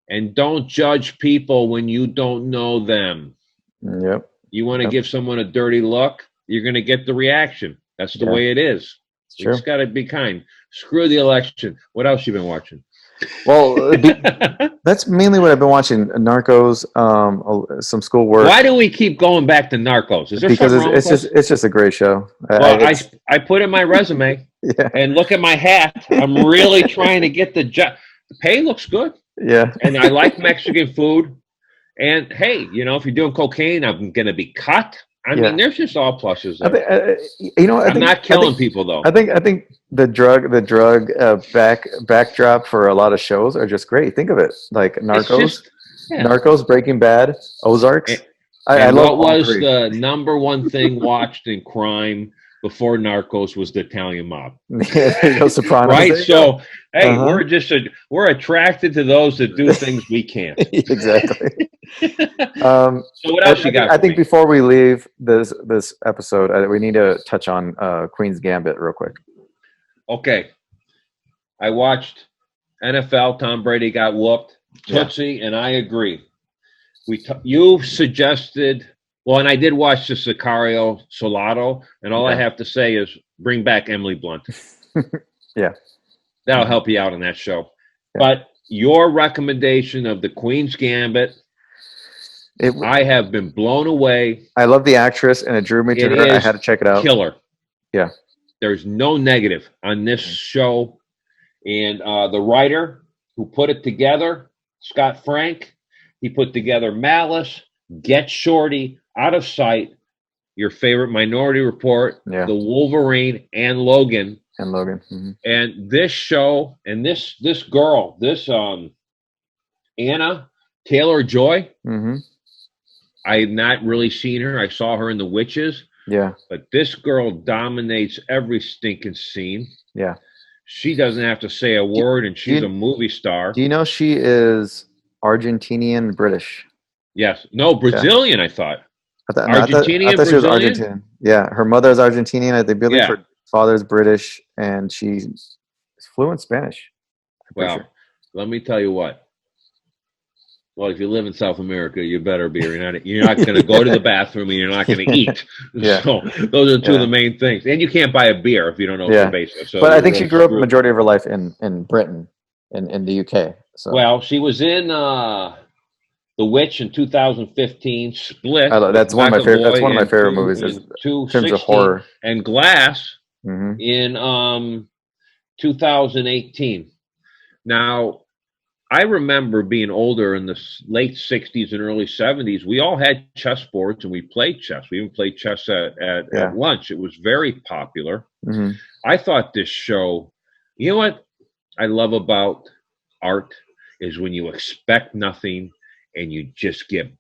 And don't judge people when you don't know them. You want to give someone a dirty look, you're going to get the reaction. That's the way it is. You just got to be kind. Screw the election. What else you been watching? Well, that's mainly what I've been watching. Narcos, some schoolwork. Why do we keep going back to Narcos? Is there because it's just a great show. Well, I put in my resume and look at my hat. I'm really trying to get the job. The pay looks good. And I like Mexican food. And hey, if you're doing cocaine, I'm going to be cut. I mean, there's just all pluses there. I'm not killing people though. I think the drug backdrop for a lot of shows are just great. Think of it, like Narcos, Narcos, Breaking Bad, Ozarks. I love what was the number one thing watched in crime before Narcos was the Italian mob. Sopranos. Right. So hey, we're attracted to those that do things we can't. Exactly. So what else you got? I think before we leave this episode, we need to touch on Queens Gambit real quick. Okay. I watched NFL. Tom Brady got whooped. Tootsie, and I agree. You suggested, well, and I did watch the Sicario Solado, and all I have to say is bring back Emily Blunt. Yeah. That'll help you out on that show. Yeah. But your recommendation of the Queens Gambit, I have been blown away. I love the actress, and it drew me to her. I had to check it out. Killer. Yeah. There's no negative on this show. And the writer who put it together, Scott Frank, he put together Malice, Get Shorty, Out of Sight, your favorite Minority Report, The Wolverine, and Logan. And this show, and this girl, this Anna Taylor-Joy, I have not really seen her. I saw her in The Witches. Yeah. But this girl dominates every stinking scene. Yeah. She doesn't have to say a word, and she's a movie star. Do you know she is Argentinian British? Yes. No, Brazilian, I thought. Argentinian, I thought she was Argentinian. Yeah. Her mother is Argentinian. I believe her father's British, and she's fluent Spanish. Well, let me tell you what. Well, if you live in South America, you better be. You're not going to go to the bathroom, and you're not going to eat. So those are two of the main things. And you can't buy a beer if you don't know the basics. So but I think she grew up majority of her life in Britain, in the UK. So. Well, she was in The Witch in 2015. Split. That's one of my favorite. That's one of my favorite movies in terms of horror. And Glass in 2018. Now, I remember being older in the late 60s and early 70s. We all had chessboards and we played chess. We even played chess at lunch. It was very popular. I thought this show, you know what I love about art is when you expect nothing and you just get.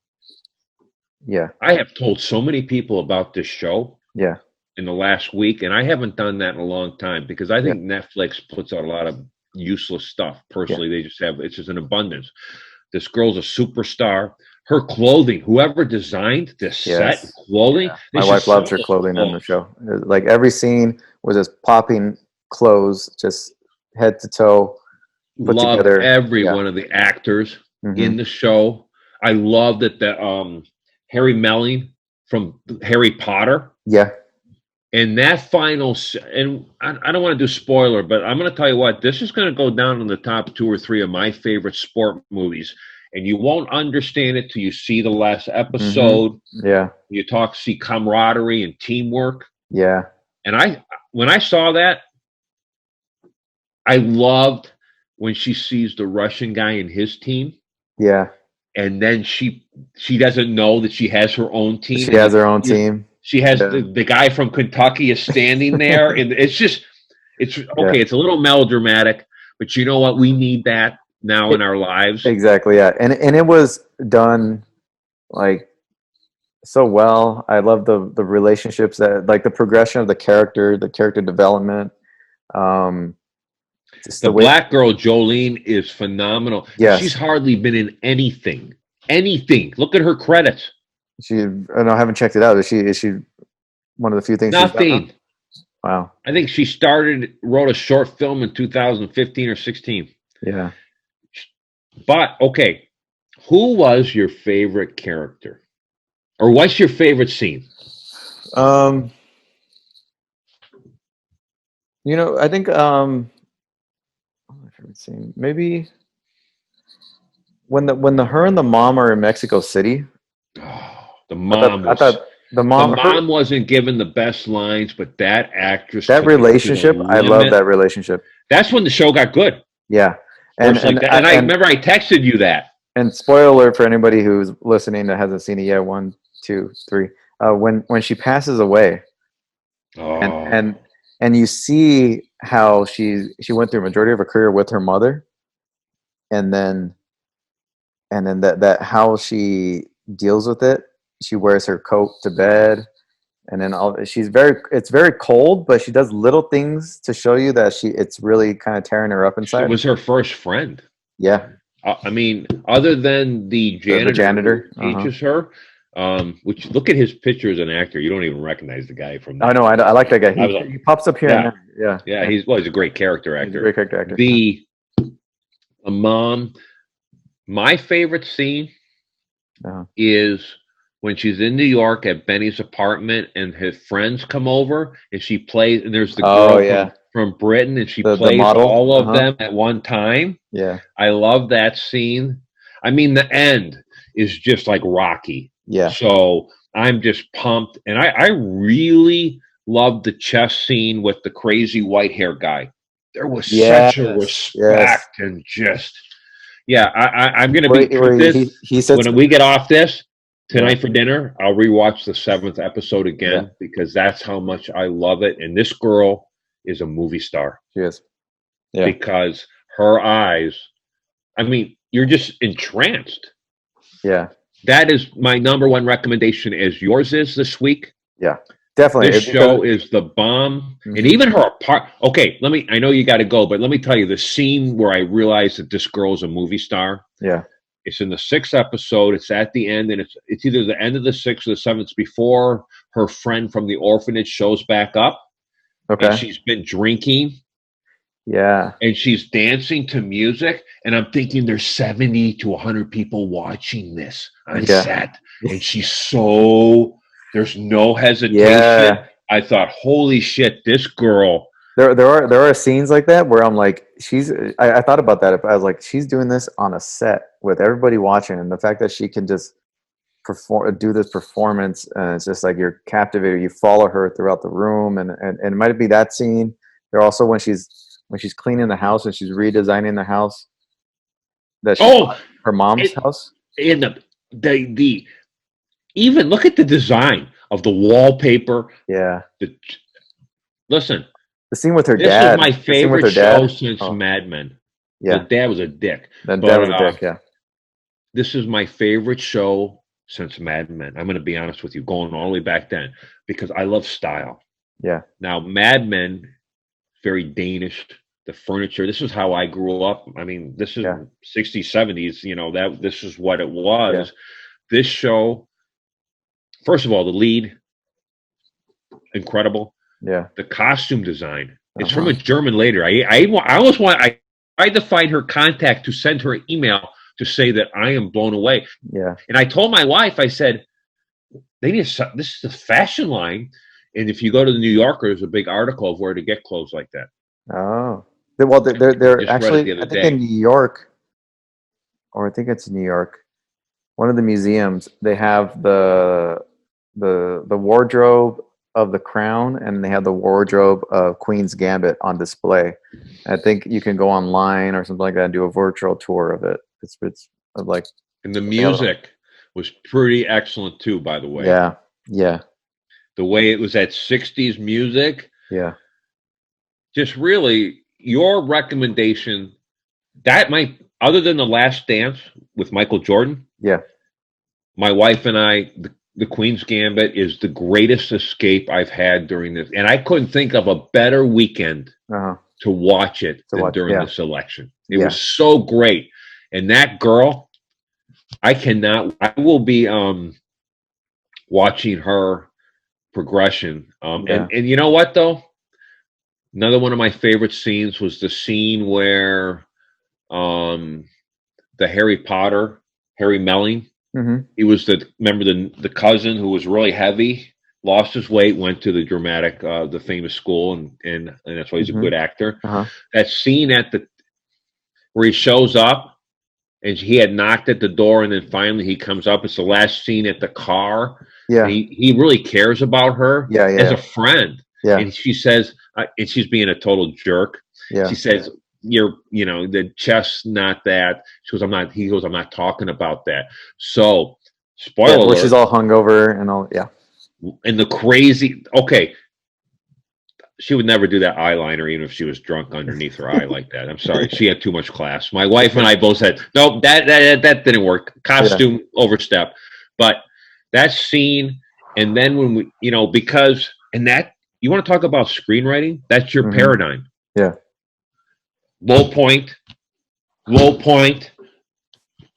Yeah. I have told so many people about this show. Yeah. In the last week, and I haven't done that in a long time because I think Netflix puts out a lot of useless stuff. Personally, they just have, it's just an abundance. This girl's a superstar. Her clothing, whoever designed this set clothing, my wife loves her clothing on the show. Like every scene was just popping clothes, just head to toe, put together. Every one of the actors in the show. I love that the Harry Melling from Harry Potter. Yeah. And that final, and I don't want to do spoiler, but I'm going to tell you what, this is going to go down in the top 2 or 3 of my favorite sport movies. And you won't understand it till you see the last episode. Yeah. You see camaraderie and teamwork. Yeah. And when I saw that, I loved when she sees the Russian guy in his team. Yeah. And then she doesn't know that she has her own team. She has her own team. She has the guy from Kentucky is standing there, and it's okay. It's a little melodramatic, but you know what? We need that now in our lives. Exactly. Yeah, and it was done like so well. I love the relationships that, like, the progression of the character development. The black girl Jolene is phenomenal. Yes. She's hardly been in anything. Look at her credits. I haven't checked it out. Is she one of the few things? Nothing. Wow. I think she wrote a short film in 2015 or 16. Yeah. But okay, who was your favorite character, or what's your favorite scene? I think my favorite scene, maybe when her and the mom are in Mexico City. Oh, the mom. I thought the mom wasn't given the best lines, but that actress. That relationship, I love that relationship. That's when the show got good. Yeah, and I remember I texted you that. And spoiler alert for anybody who's listening that hasn't seen it yet. 1, 2, 3. When she passes away, and you see how she went through a majority of her career with her mother, and then that how she deals with it. She wears her coat to bed, and then it's very cold, but she does little things to show you that it's really kind of tearing her up inside. It was her first friend. Yeah. I mean, other than the janitor who teaches her, which, look at his picture as an actor. You don't even recognize the guy from that. I know. I like that guy. He pops up here and Yeah. He's a great character actor. He's a great character actor. The mom, my favorite scene is when she's in New York at Benny's apartment and his friends come over and she plays, and there's the girl from Britain, and she plays all of them at one time. Yeah. I love that scene. I mean, the end is just like Rocky. Yeah. So I'm just pumped. And I really love the chess scene with the crazy white hair guy. There was such a respect and just, I'm going to be this. He said when we get off this tonight for dinner, I'll rewatch the 7th episode again because that's how much I love it. And this girl is a movie star. She is. Yeah. Because her eyes, I mean, you're just entranced. Yeah. That is my number one recommendation, as yours is this week. Yeah, definitely. This show is the bomb. Mm-hmm. And even her part. Okay, I know you got to go, but let me tell you the scene where I realized that this girl is a movie star. Yeah. It's in the 6th episode. It's at the end, and it's either the end of the 6th or the 7th. It's before her friend from the orphanage shows back up. Okay. And she's been drinking. Yeah. And she's dancing to music. And I'm thinking there's 70 to 100 people watching this on set. And there's no hesitation. Yeah. I thought, holy shit, this girl. There are scenes like that where I'm like, I thought about that. I was like, she's doing this on a set with everybody watching. And the fact that she can just do this performance, and it's just like you're captivated. You follow her throughout the room. And it might be that scene. There also when she's cleaning the house and she's redesigning the house. Her mom's house. And the even look at the design of the wallpaper. Yeah. Listen. The scene with her dad. This is my favorite show since Mad Men. Yeah. The dad was a dick. Dad was a dick, yeah. This is my favorite show since Mad Men. I'm going to be honest with you, going all the way back then, because I love style. Yeah. Now, Mad Men, very Danish. The furniture. This is how I grew up. I mean, this is 60s, 70s. This is what it was. Yeah. This show, first of all, the lead, incredible. Yeah. The costume design. It's from a German lady. I tried to find her contact to send her an email to say that I am blown away. Yeah. And I told my wife, I said, this is a fashion line. And if you go to the New Yorker, there's a big article of where to get clothes like that. Oh. Well, they're actually, I think in New York, or I think it's New York, one of the museums, they have the wardrobe of The Crown, and they have the wardrobe of Queens Gambit on display. I think you can go online or something like that and do a virtual tour of it. It's like, and the music was pretty excellent too, by the way. Yeah, yeah. The way it was that 60s music. Yeah. Just really, your recommendation, that might, other than The Last Dance with Michael Jordan. Yeah. My wife and I, the Queen's Gambit is the greatest escape I've had during this. And I couldn't think of a better weekend to watch it during this election. It was so great. And that girl, I will be watching her progression. And you know what, though? Another one of my favorite scenes was the scene where the Harry Melling, he was the cousin who was really heavy, lost his weight, went to the famous school, and that's why he's a good actor. That scene where he shows up and he had knocked at the door, and then finally he comes up. It's the last scene at the car. Yeah, he really cares about her as a friend. Yeah, and she says, and she's being a total jerk. Yeah, she says, the chess, not that. She goes, I'm not. He goes, I'm not talking about that. So, spoiler alert. Where she's all hungover and all. Yeah, and the crazy. Okay, she would never do that eyeliner, even if she was drunk underneath her eye like that. I'm sorry, she had too much class. My wife and I both said, no, that didn't work. Costume overstep, but that scene, and then when we, because that. You want to talk about screenwriting? That's your paradigm. Yeah. Low point.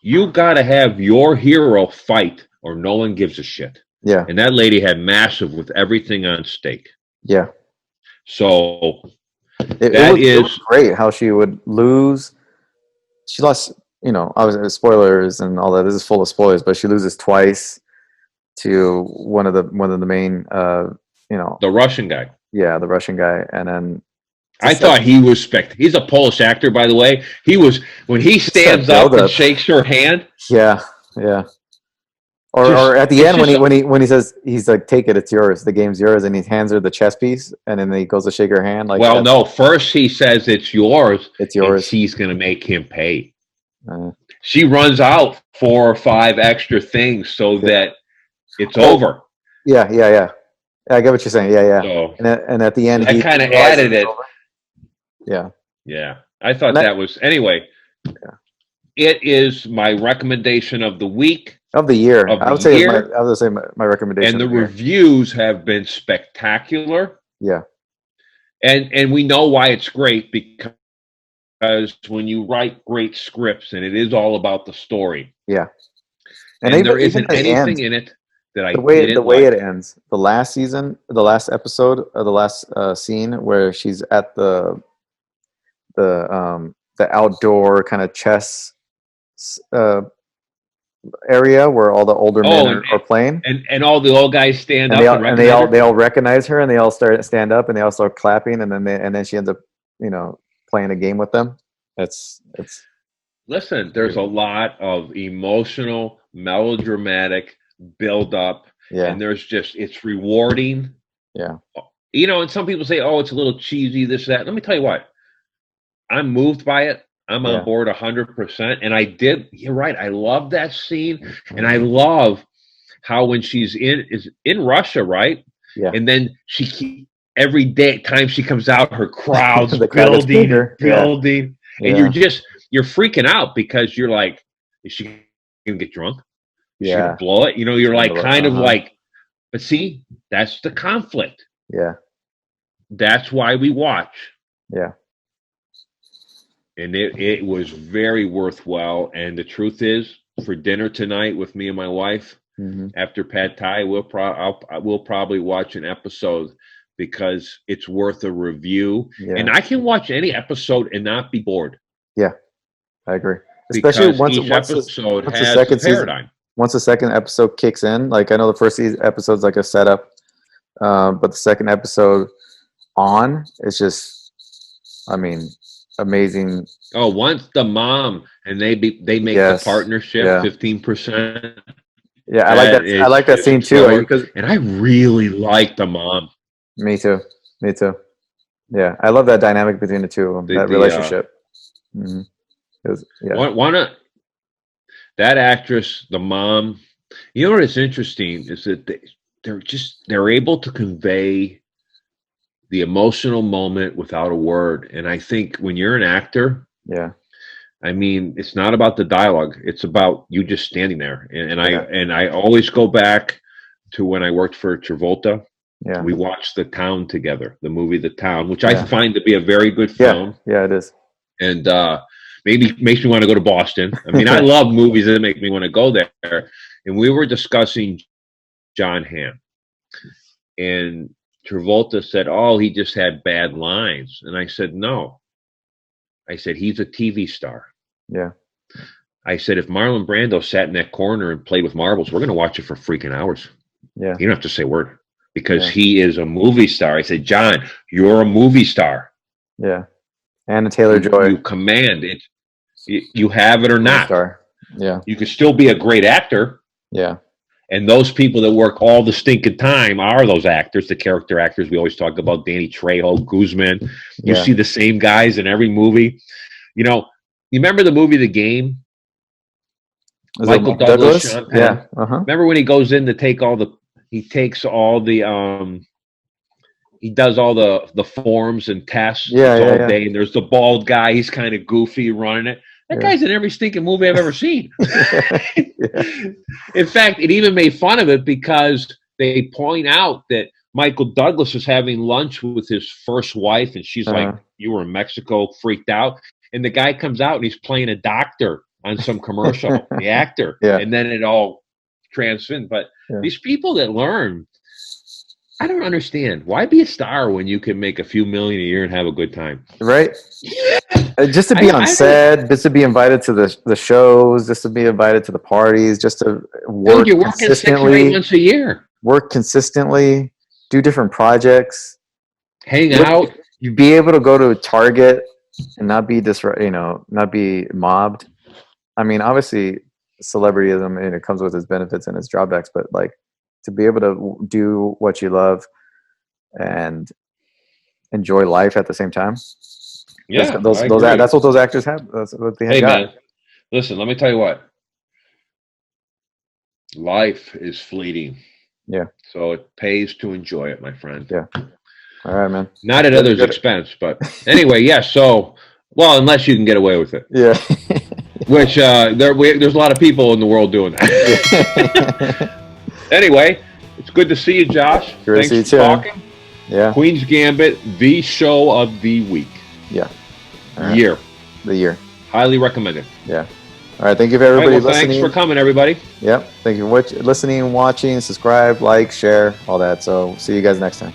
You got to have your hero fight or no one gives a shit. Yeah. And that lady had massive with everything on stake. Yeah. So It was great how she would lose. She lost, obviously spoilers and all that. This is full of spoilers, but she loses twice to one of the main, the Russian guy. Yeah, the Russian guy, and then I thought he was he's a Polish actor, by the way. He was when he stands up and shakes her hand. Yeah. Or at the end when he says he's like, take it, it's yours. The game's yours, and he hands her the chess piece, and then he goes to shake her hand. Like, well, no, first he says it's yours. It's yours. And she's gonna make him pay. She runs out 4 or 5 extra things so that it's over. Yeah. I get what you're saying. Yeah. So, and at the end, he kind of added it. Yeah. I thought that was anyway. Yeah. It is my recommendation of the week. Of the year. I would say my recommendation. And the reviews have been spectacular. Yeah. And we know why it's great, because when you write great scripts and it is all about the story. Yeah. And there isn't anything in it that I didn't the way it ends. The last episode, or the last scene where she's at the outdoor kind of chess area where all the older men are playing, and all the old guys stand up, and they all recognize her, and they all stand up, and they all start clapping, and then she ends up playing a game with them. Listen, there's a lot of emotional, melodramatic build up, and it's rewarding. Yeah. And some people say, oh, it's a little cheesy, this, that. Let me tell you what, I'm moved by it. I'm on board 100%. And you're right. I love that scene. And I love how when she's in Russia, right? Yeah. And then every time she comes out, her crowd's building. And you're freaking out because you're like, is she going to get drunk? Is she going to blow it? You're like kind of like, but see, that's the conflict. Yeah. That's why we watch. Yeah. And it was very worthwhile. And the truth is, for dinner tonight with me and my wife, after pad thai, we'll probably watch an episode, because it's worth a review. Yeah. And I can watch any episode and not be bored. Yeah, I agree. Especially once the second episode kicks in. Like, I know the first episode's like a setup, but the second episode on is just, amazing. Oh, once the mom and they make the partnership 15%. Yeah, I like that. I like that scene too. And I really like the mom. Me too. Yeah, I love that dynamic between the two of them. That relationship. That actress, the mom. You know what is interesting is that they're able to convey the emotional moment without a word. And I think when you're an actor, it's not about the dialogue. It's about you just standing there. And I always go back to when I worked for Travolta. Yeah. We watched The Town together, the movie The Town, which I find to be a very good film. Yeah, it is. And maybe makes me want to go to Boston. I love movies that make me want to go there. And we were discussing John Hamm. And Travolta said, oh, he just had bad lines. And I said, no. I said, he's a TV star. Yeah. I said, if Marlon Brando sat in that corner and played with marbles, we're going to watch it for freaking hours. Yeah. You don't have to say a word, because he is a movie star. I said, John, you're a movie star. Yeah. Anna Taylor-Joy. You command it. You have it or not. Star. Yeah. You could still be a great actor. Yeah. And those people that work all the stinking time are those actors, the character actors. We always talk about Danny Trejo, Guzman. You see the same guys in every movie. You remember the movie The Game? Michael Douglas? Sean Penn? Yeah. Remember when he goes in to take he does all the forms and tests all day, and there's the bald guy. He's kind of goofy running it. That guy's in every stinking movie I've ever seen. In fact, it even made fun of it, because they point out that Michael Douglas is having lunch with his first wife, and she's like, you were in Mexico, freaked out. And the guy comes out and he's playing a doctor on some commercial, the actor. Yeah. And then it all transcends. But these people that learn, I don't understand. Why be a star when you can make a few million a year and have a good time? Right? Just to be on set, just to be invited to the shows, just to be invited to the parties, just to work Dude, you're working 6 or 8 months a year. Work consistently, do different projects, hang out. You be able to go to Target and not be not be mobbed. I mean, obviously, celebrityism, and it comes with its benefits and its drawbacks, but like to be able to do what you love and enjoy life at the same time. Yeah, that's what those actors have. That's what they have. Hey, man, listen, let me tell you what. Life is fleeting. Yeah. So it pays to enjoy it, my friend. Yeah. All right, man. Not at others' expense, but anyway, yes. Yeah, so, well, unless you can get away with it. Yeah. Which there's a lot of people in the world doing that. Anyway, it's good to see you, Josh. Thanks for talking. Yeah. Queens Gambit, the show of the week. Yeah. Right. The year. Highly recommended. Yeah. All right. Thank you for everybody listening. Thanks for coming, everybody. Yep. Thank you for listening, watching, subscribe, like, share, all that. So see you guys next time.